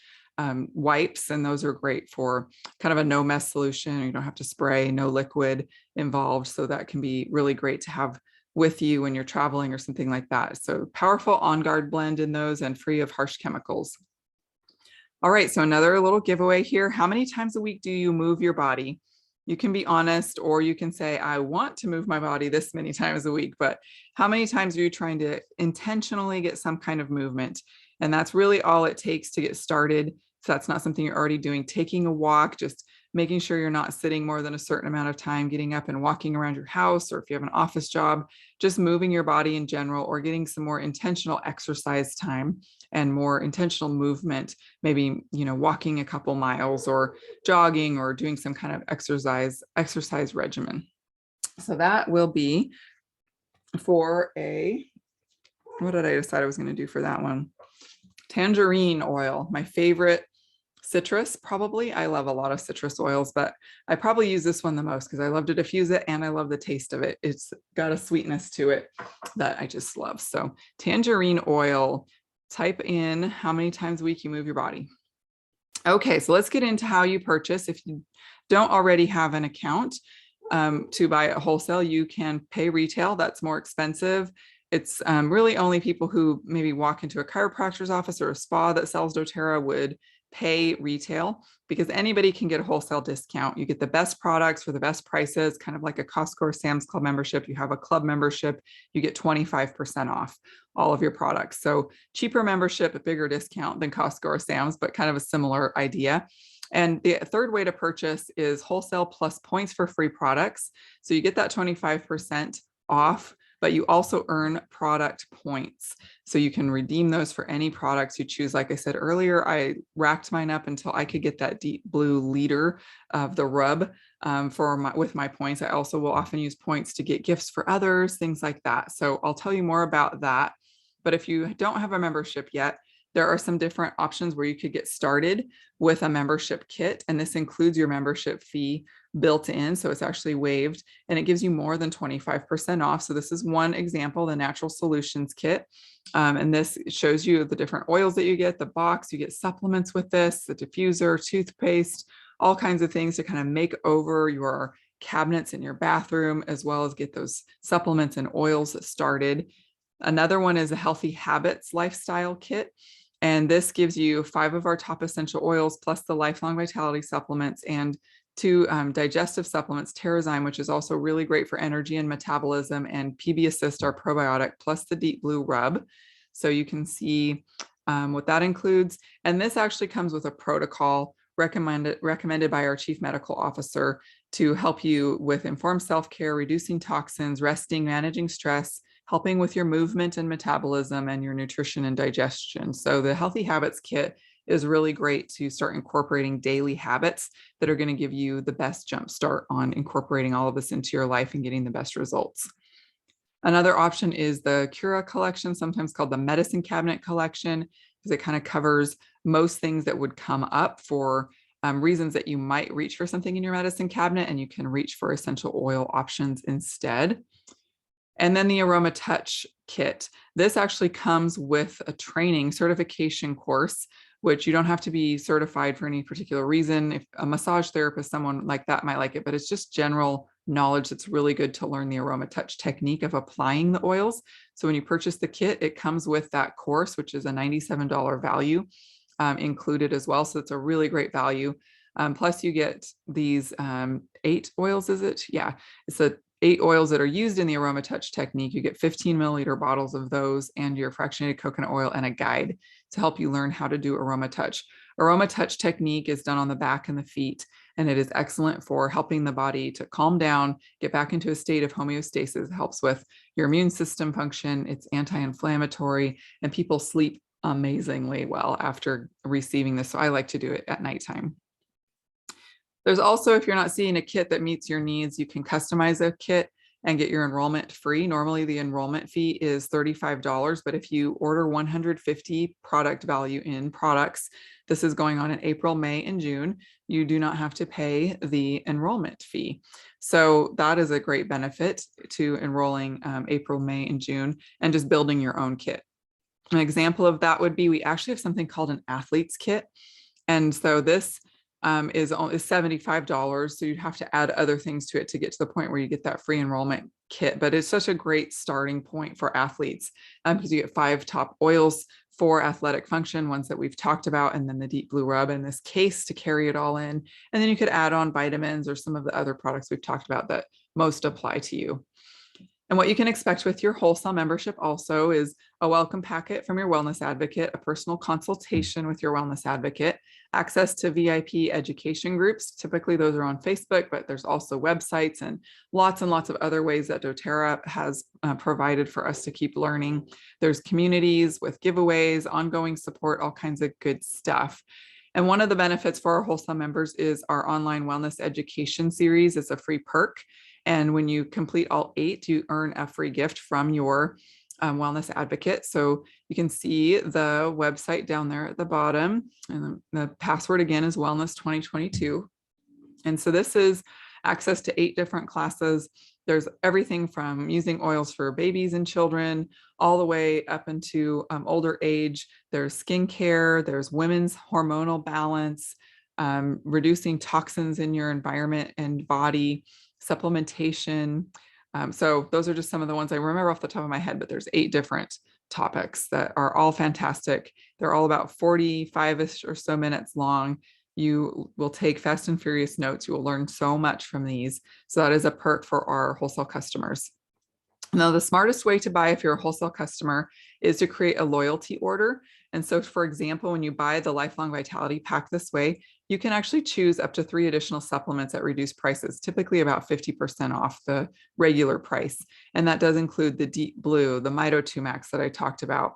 wipes. And those are great for kind of a no mess solution. You don't have to spray, no liquid involved. So that can be really great to have with you when you're traveling or something like that. So powerful On Guard blend in those and free of harsh chemicals. All right, so another little giveaway here. How many times a week do you move your body? You can be honest, or you can say, I want to move my body this many times a week, but how many times are you trying to intentionally get some kind of movement? And that's really all it takes to get started. If that's not something you're already doing, taking a walk, just making sure you're not sitting more than a certain amount of time, getting up and walking around your house, or if you have an office job, just moving your body in general, or getting some more intentional exercise time and more intentional movement, maybe, walking a couple miles or jogging or doing some kind of exercise regimen. So that will be for what did I decide I was going to do for that one? Tangerine oil, my favorite citrus, probably. I love a lot of citrus oils, but I probably use this one the most because I love to diffuse it and I love the taste of it. It's got a sweetness to it that I just love. So tangerine oil, type in how many times a week you move your body. Okay, so let's get into how you purchase. If you don't already have an account to buy at wholesale, you can pay retail. That's more expensive. It's really only people who maybe walk into a chiropractor's office or a spa that sells doTERRA would pay retail, because anybody can get a wholesale discount. You get the best products for the best prices, kind of like a Costco or Sam's Club membership. You have a club membership, you get 25% off all of your products. So cheaper membership, a bigger discount than Costco or Sam's, but kind of a similar idea. And the third way to purchase is wholesale plus points for free products. So you get that 25% off, but you also earn product points. So you can redeem those for any products you choose. Like I said earlier, I racked mine up until I could get that deep blue liter of the rub with my points. I also will often use points to get gifts for others, things like that. So I'll tell you more about that. But if you don't have a membership yet, there are some different options where you could get started with a membership kit. And this includes your membership fee built in. So it's actually waived and it gives you more than 25% off. So this is one example, the Natural Solutions Kit. And this shows you the different oils that you get, the box, you get supplements with this, the diffuser, toothpaste, all kinds of things to kind of make over your cabinets in your bathroom, as well as get those supplements and oils started. Another one is a Healthy Habits Lifestyle Kit. And this gives you 5 of our top essential oils, plus the Lifelong Vitality supplements and 2 digestive supplements, Terrazyme, which is also really great for energy and metabolism, and PB Assist, our probiotic, plus the Deep Blue Rub. So you can see what that includes. And this actually comes with a protocol recommended by our Chief Medical Officer to help you with informed self-care, reducing toxins, resting, managing stress, helping with your movement and metabolism, and your nutrition and digestion. So the Healthy Habits Kit is really great to start incorporating daily habits that are going to give you the best jump start on incorporating all of this into your life and getting the best results. Another option is the Cura collection, sometimes called the Medicine Cabinet collection, because it kind of covers most things that would come up for reasons that you might reach for something in your medicine cabinet, and you can reach for essential oil options instead. And then the Aroma Touch Kit. This actually comes with a training certification course, which you don't have to be certified for any particular reason. If a massage therapist, someone like that might like it, but it's just general knowledge that's really good to learn the Aroma Touch technique of applying the oils. So when you purchase the kit, it comes with that course, which is a $97 value included as well. So it's a really great value. Plus you get these 8 oils, is it? Yeah, it's 8 oils that are used in the Aroma Touch technique. You get 15 milliliter bottles of those and your fractionated coconut oil and a guide to help you learn how to do Aroma Touch. Aroma Touch technique is done on the back and the feet, and it is excellent for helping the body to calm down, get back into a state of homeostasis. It helps with your immune system function. It's anti-inflammatory, and people sleep amazingly well after receiving this. So I like to do it at nighttime. There's also, if you're not seeing a kit that meets your needs, you can customize a kit and get your enrollment free. Normally the enrollment fee is $35, but if you order 150 product value in products, this is going on in April, May, and June, you do not have to pay the enrollment fee. So that is a great benefit to enrolling April, May, and June, and just building your own kit. An example of that would be, we actually have something called an athlete's kit. And so this is $75. So you'd have to add other things to it to get to the point where you get that free enrollment kit. But it's such a great starting point for athletes because you get 5 top oils for athletic function, ones that we've talked about, and then the Deep Blue Rub in this case to carry it all in. And then you could add on vitamins or some of the other products we've talked about that most apply to you. And what you can expect with your Wholesale membership also is a welcome packet from your wellness advocate, a personal consultation with your wellness advocate, access to VIP education groups. Typically those are on Facebook, but there's also websites and lots of other ways that doTERRA has provided for us to keep learning. There's communities with giveaways, ongoing support, all kinds of good stuff. And one of the benefits for our Wholesale members is our online wellness education series. It's a free perk. And when you complete all 8, you earn a free gift from your wellness advocate. So you can see the website down there at the bottom. And the password again is Wellness 2022. And so this is access to 8 different classes. There's everything from using oils for babies and children all the way up into older age. There's skincare, there's women's hormonal balance, reducing toxins in your environment and body, supplementation. So those are just some of the ones I remember off the top of my head, but there's 8 different topics that are all fantastic. They're all about 45-ish or so minutes long. You will take fast and furious notes. You will learn so much from these. So that is a perk for our Wholesale customers. Now, the smartest way to buy if you're a Wholesale customer is to create a loyalty order. And so, for example, when you buy the Lifelong Vitality Pack this way, you can actually choose up to 3 additional supplements at reduced prices, typically about 50% off the regular price. And that does include the Deep Blue, the Mito2 Max that I talked about,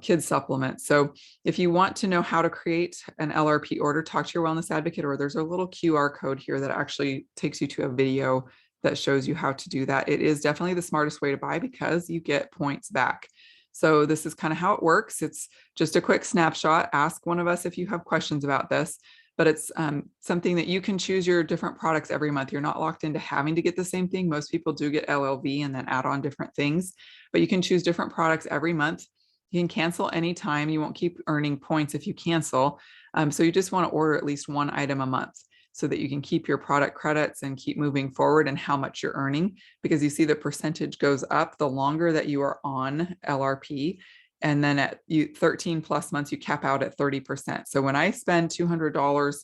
kids supplements. So if you want to know how to create an LRP order, talk to your wellness advocate, or there's a little QR code here that actually takes you to a video that shows you how to do that. It is definitely the smartest way to buy because you get points back. So this is kind of how it works. It's just a quick snapshot. Ask one of us if you have questions about this, but it's something that you can choose your different products every month. You're not locked into having to get the same thing. Most people do get LLV and then add on different things, but you can choose different products every month. You can cancel anytime. You won't keep earning points if you cancel. So you just want to order at least 1 item a month so that you can keep your product credits and keep moving forward and how much you're earning, because you see the percentage goes up the longer that you are on LRP. And then at 13 plus months, you cap out at 30%. So when I spend $200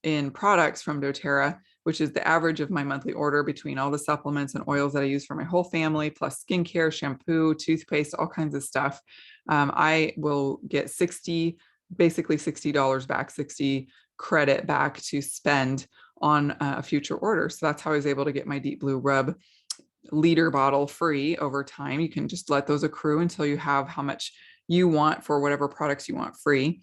in products from doTERRA, which is the average of my monthly order between all the supplements and oils that I use for my whole family, plus skincare, shampoo, toothpaste, all kinds of stuff, I will get basically $60 back, 60 credit back to spend on a future order. So that's how I was able to get my Deep Blue Rub liter bottle free over time. You can just let those accrue until you have how much you want for whatever products you want free.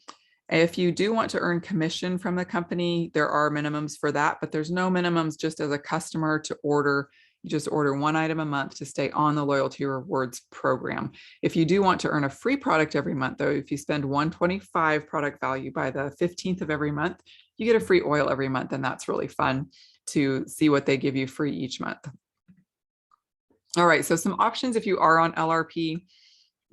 If you do want to earn commission from the company, there are minimums for that, but there's no minimums just as a customer to order. You just order 1 item a month to stay on the loyalty rewards program. If you do want to earn a free product every month, though, if you spend $125 product value by the 15th of every month, you get a free oil every month. And that's really fun to see what they give you free each month. All right, so some options if you are on LRP,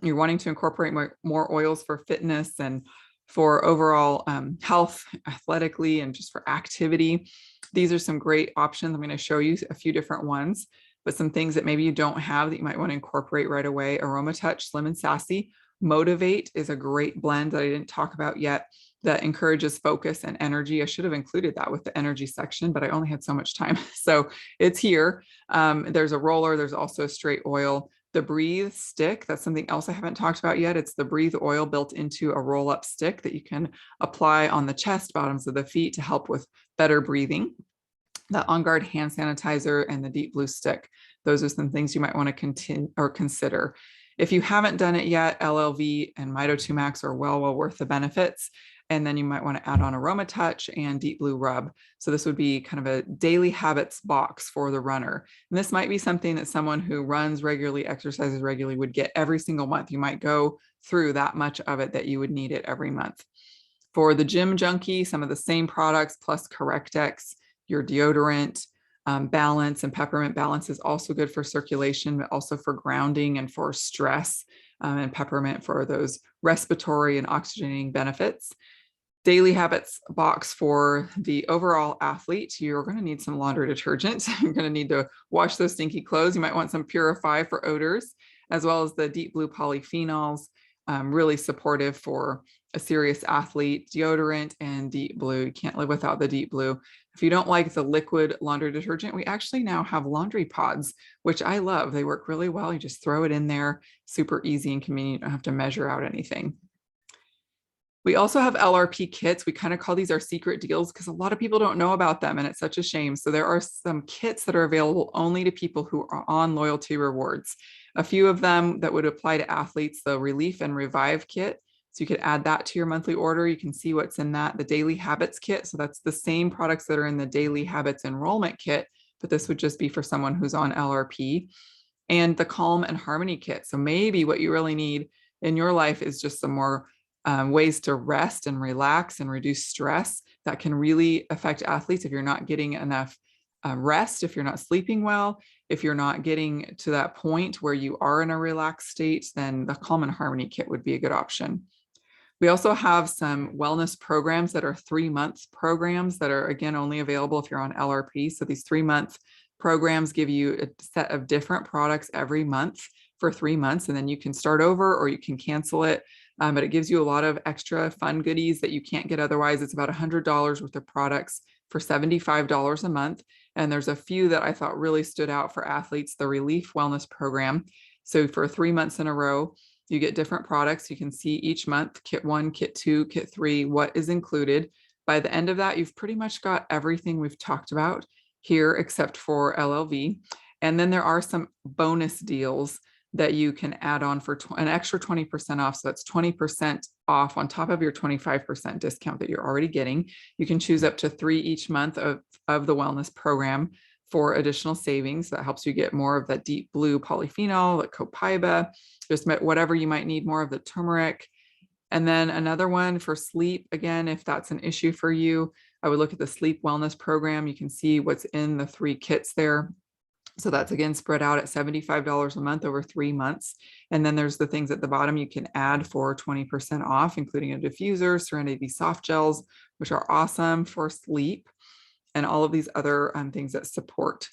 you're wanting to incorporate more oils for fitness and for overall health, athletically, and just for activity. These are some great options. I'm going to show you a few different ones, but some things that maybe you don't have that you might want to incorporate right away. AromaTouch Slim and Sassy. Motivate is a great blend that I didn't talk about yet that encourages focus and energy. I should have included that with the energy section, but I only had so much time. So it's here. There's a roller. There's also a straight oil. The Breathe stick, that's something else I haven't talked about yet. It's the Breathe oil built into a roll-up stick that you can apply on the chest, bottoms of the feet to help with better breathing. The On Guard hand sanitizer and the Deep Blue stick. Those are some things you might want to continue or consider. If you haven't done it yet, LLV and Mito2 Max are well worth the benefits. And then you might want to add on AromaTouch and Deep Blue Rub. So this would be kind of a daily habits box for the runner. And this might be something that someone who runs regularly, exercises regularly would get every single month. You might go through that much of it that you would need it every month. For the gym junkie, some of the same products plus Correct-X, your deodorant, Balance and Peppermint Balance is also good for circulation, but also for grounding and for stress, and Peppermint for those respiratory and oxygenating benefits. Daily habits box for the overall athlete. You're going to need some laundry detergent. You're going to need to wash those stinky clothes. You might want some Purify for odors, as well as the Deep Blue polyphenols, really supportive for a serious athlete. Deodorant and Deep Blue. You can't live without the Deep Blue. If you don't like the liquid laundry detergent, we actually now have laundry pods, which I love. They work really well. You just throw it in there, super easy and convenient. You don't have to measure out anything. We also have LRP kits. We kind of call these our secret deals because a lot of people don't know about them, and it's such a shame. So there are some kits that are available only to people who are on loyalty rewards. A few of them that would apply to athletes, the Relief and Revive kit. So you could add that to your monthly order. You can see what's in that. The Daily Habits kit. So that's the same products that are in the Daily Habits enrollment kit, but this would just be for someone who's on LRP. And the Calm and Harmony kit. So maybe what you really need in your life is just some more ways to rest and relax and reduce stress that can really affect athletes if you're not getting enough rest, if you're not sleeping well, if you're not getting to that point where you are in a relaxed state, then the Calm and Harmony kit would be a good option. We also have some wellness programs that are 3-month programs that are, again, only available if you're on LRP. So these 3-month programs give you a set of different products every month for 3 months, and then you can start over or you can cancel it. But it gives you a lot of extra fun goodies that you can't get otherwise. It's about $100 worth of products for $75 a month. And there's a few that I thought really stood out for athletes, the Relief Wellness Program. So for 3 months in a row, you get different products. You can see each month, kit 1, kit 2, kit 3, what is included. By the end of that, you've pretty much got everything we've talked about here except for LLV. And then there are some bonus deals that you can add on for an extra 20% off. So that's 20% off on top of your 25% discount that you're already getting. You can choose up to 3 each month of the wellness program for additional savings. That helps you get more of that Deep Blue polyphenol, like copaiba, just whatever you might need, more of the turmeric. And then another one for sleep. Again, if that's an issue for you, I would look at the sleep wellness program. You can see what's in the 3 kits there. So that's, again, spread out at $75 a month over 3 months. And then there's the things at the bottom you can add for 20% off, including a diffuser, Serenity soft gels, which are awesome for sleep, and all of these other things that support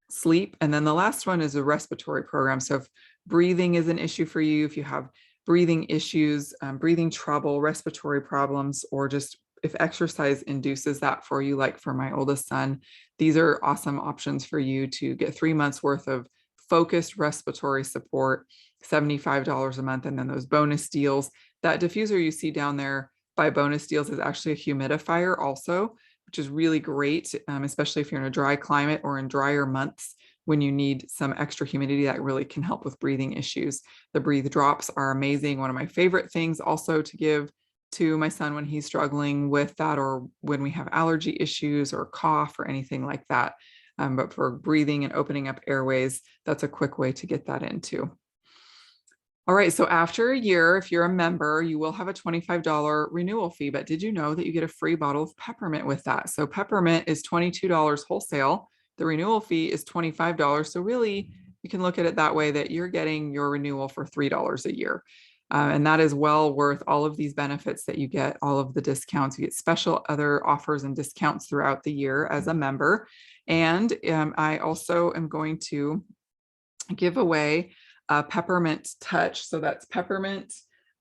sleep. And then the last one is a respiratory program. So if breathing is an issue for you, if you have breathing issues, breathing trouble, respiratory problems, or just if exercise induces that for you, like for my oldest son, these are awesome options for you to get 3 months worth of focused respiratory support, $75 a month. And then those bonus deals, that diffuser you see down there by bonus deals is actually a humidifier also, which is really great, especially if you're in a dry climate or in drier months when you need some extra humidity. That really can help with breathing issues. The Breathe drops are amazing. One of my favorite things also to give to my son when he's struggling with that, or when we have allergy issues or cough or anything like that. But for breathing and opening up airways, that's a quick way to get that into. All right, so after a year, if you're a member, you will have a $25 renewal fee, but did you know that you get a free bottle of peppermint with that? So peppermint is $22 wholesale. The renewal fee is $25. So really, you can look at it that way, that you're getting your renewal for $3 a year. And that is well worth all of these benefits that you get, all of the discounts. You get special other offers and discounts throughout the year as a member. And I also am going to give away a peppermint touch. So that's peppermint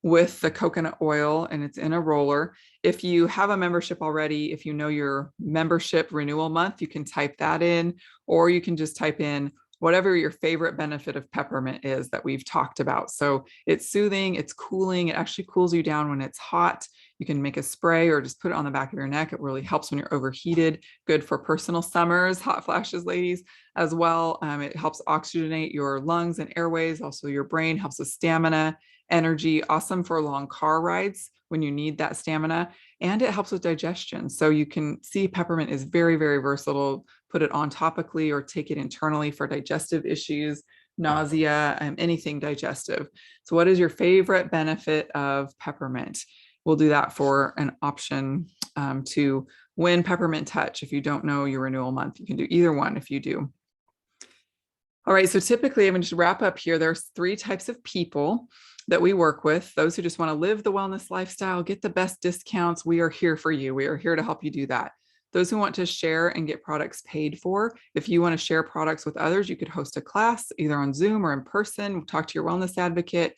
with the coconut oil, and it's in a roller. If you have a membership already, if you know your membership renewal month, you can type that in, or you can just type in whatever your favorite benefit of peppermint is that we've talked about. So it's soothing, it's cooling, it actually cools you down when it's hot. You can make a spray or just put it on the back of your neck. It really helps when you're overheated. Good for personal summers, hot flashes, ladies, as well. It helps oxygenate your lungs and airways, also your brain, helps with stamina, energy, awesome for long car rides when you need that stamina, and it helps with digestion. So you can see peppermint is very, very versatile. Put it on topically or take it internally for digestive issues, nausea, anything digestive. So what is your favorite benefit of peppermint? We'll do that for an option to win Peppermint Touch. If you don't know your renewal month, you can do either one if you do. All right, so typically I'm going to wrap up here. There's 3 types of people that we work with. Those who just want to live the wellness lifestyle, get the best discounts. We are here for you. We are here to help you do that. Those who want to share and get products paid for. If you want to share products with others, you could host a class either on Zoom or in person. Talk to your wellness advocate.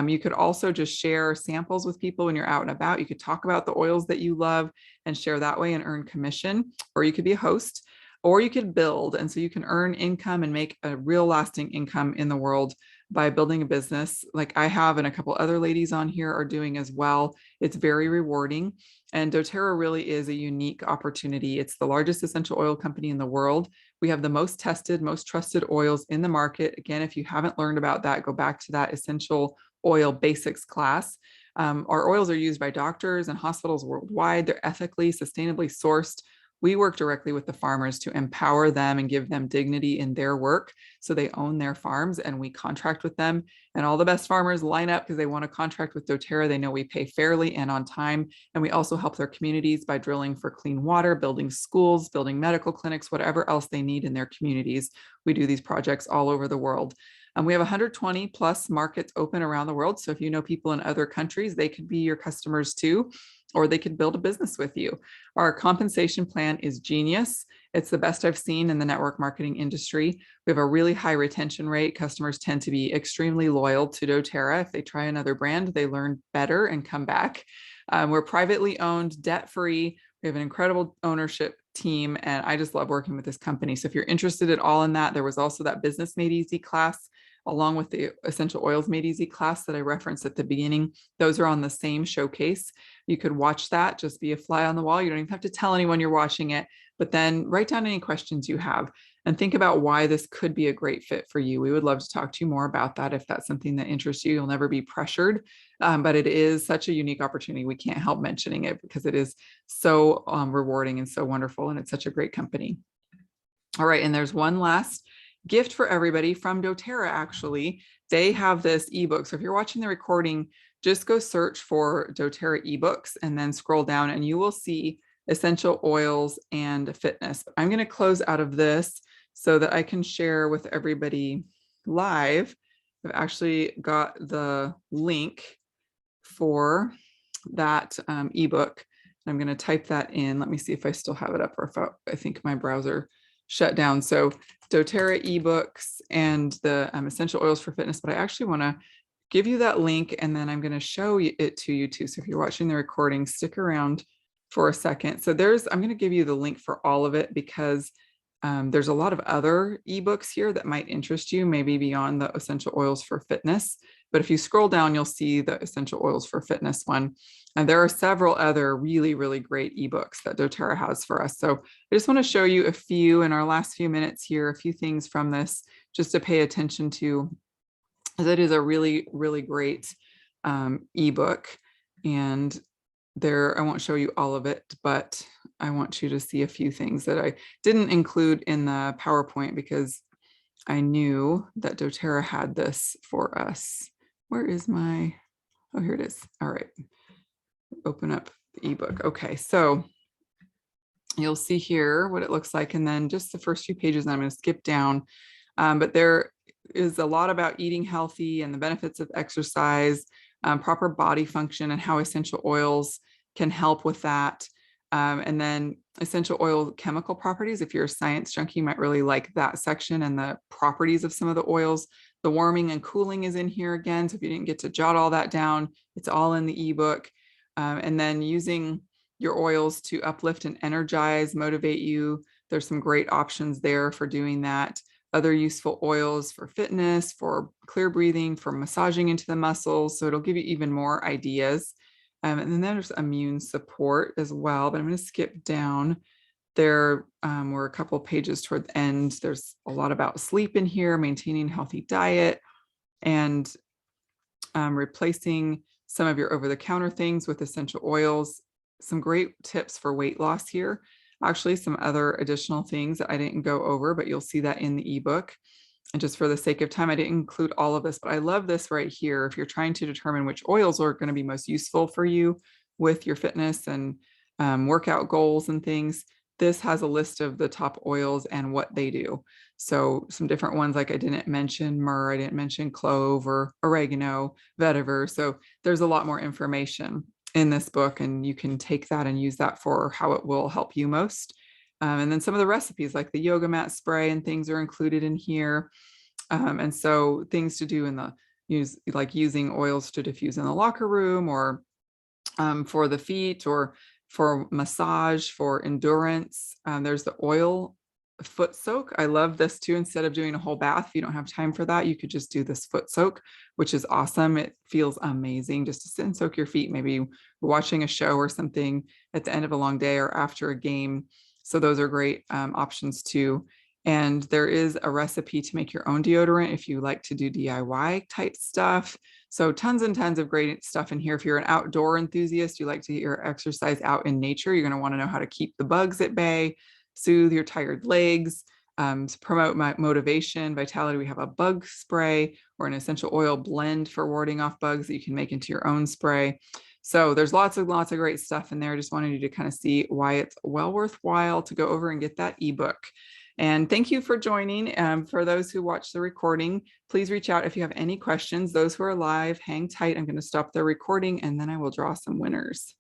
You could also just share samples with people when you're out and about. You could talk about the oils that you love and share that way and earn commission, or you could be a host, or you could build. And so you can earn income and make a real lasting income in the world by building a business like I have and a couple other ladies on here are doing as well. It's very rewarding. And doTERRA really is a unique opportunity. It's the largest essential oil company in the world. We have the most tested, most trusted oils in the market. Again, if you haven't learned about that, go back to that essential oil basics class. Our oils are used by doctors and hospitals worldwide. They're ethically, sustainably sourced. We work directly with the farmers to empower them and give them dignity in their work. So they own their farms and we contract with them. And all the best farmers line up because they want to contract with doTERRA. They know we pay fairly and on time. And we also help their communities by drilling for clean water, building schools, building medical clinics, whatever else they need in their communities. We do these projects all over the world. We have 120 plus markets open around the world. So if you know people in other countries, they could be your customers too, or they could build a business with you. Our compensation plan is genius. It's the best I've seen in the network marketing industry. We have a really high retention rate. Customers tend to be extremely loyal to doTERRA. If they try another brand, they learn better and come back. We're privately owned, debt-free. We have an incredible ownership team, and I just love working with this company. So if you're interested at all in that, there was also that Business Made Easy class along with the Essential Oils Made Easy class that I referenced at the beginning. Those are on the same showcase. You could watch that, just be a fly on the wall. You don't even have to tell anyone you're watching it, but then write down any questions you have and think about why this could be a great fit for you. We would love to talk to you more about that if that's something that interests you. You'll never be pressured, but it is such a unique opportunity. We can't help mentioning it because it is so rewarding and so wonderful, and it's such a great company. All right, and there's one last gift for everybody from doTERRA. Actually, they have this ebook. So if you're watching the recording, just go search for doTERRA ebooks and then scroll down and you will see essential oils and fitness. I'm going to close out of this so that I can share with everybody live. I've actually got the link for that ebook. I'm going to type that in. Let me see if I still have it up, or if I think my browser shut down. So doTERRA ebooks and the essential oils for fitness, but I actually want to give you that link and then I'm going to show it to you too. So if you're watching the recording, stick around for a second. So I'm going to give you the link for all of it because there's a lot of other ebooks here that might interest you, maybe beyond the essential oils for fitness. But if you scroll down, you'll see the essential oils for fitness one. And there are several other really, really great ebooks that doTERRA has for us. So I just want to show you a few in our last few minutes here, a few things from this just to pay attention to. That is a really, really great ebook. And I won't show you all of it, but I want you to see a few things that I didn't include in the PowerPoint because I knew that doTERRA had this for us. Where is oh, here it is. All right. Open up the ebook. Okay, so you'll see here what it looks like, and then just the first few pages, and I'm going to skip down. But there is a lot about eating healthy and the benefits of exercise, proper body function, and how essential oils can help with that. And then essential oil chemical properties. If you're a science junkie, you might really like that section and the properties of some of the oils. The warming and cooling is in here again. So if you didn't get to jot all that down, it's all in the ebook. And then using your oils to uplift and energize, motivate you. There's some great options there for doing that. Other useful oils for fitness, for clear breathing, for massaging into the muscles. So it'll give you even more ideas. And then there's immune support as well, but I'm going to skip down. There were a couple of pages toward the end. There's a lot about sleep in here, maintaining a healthy diet, and replacing some of your over-the-counter things with essential oils. Some great tips for weight loss here. Actually, some other additional things that I didn't go over, but you'll see that in the ebook. And just for the sake of time, I didn't include all of this, but I love this right here. If you're trying to determine which oils are going to be most useful for you with your fitness and workout goals and things, this has a list of the top oils and what they do. So some different ones, like I didn't mention myrrh, I didn't mention clove or oregano, vetiver. So there's a lot more information in this book, and you can take that and use that for how it will help you most. And then some of the recipes like the yoga mat spray and things are included in here. And so things to do in the using oils to diffuse in the locker room, or for the feet, or for massage, for endurance. There's the oil foot soak. I love this too. Instead of doing a whole bath, if you don't have time for that, you could just do this foot soak, which is awesome. It feels amazing just to sit and soak your feet. Maybe you're watching a show or something at the end of a long day or after a game. So those are great options too. And there is a recipe to make your own deodorant if you like to do DIY type stuff. So tons and tons of great stuff in here. If you're an outdoor enthusiast, you like to get your exercise out in nature, you're going to want to know how to keep the bugs at bay, soothe your tired legs, promote motivation, vitality. We have a bug spray or an essential oil blend for warding off bugs that you can make into your own spray. So there's lots of great stuff in there. Just wanted you to kind of see why it's well worthwhile to go over and get that ebook. And thank you for joining. For those who watch the recording, please reach out if you have any questions. Those who are live, hang tight. I'm going to stop the recording and then I will draw some winners.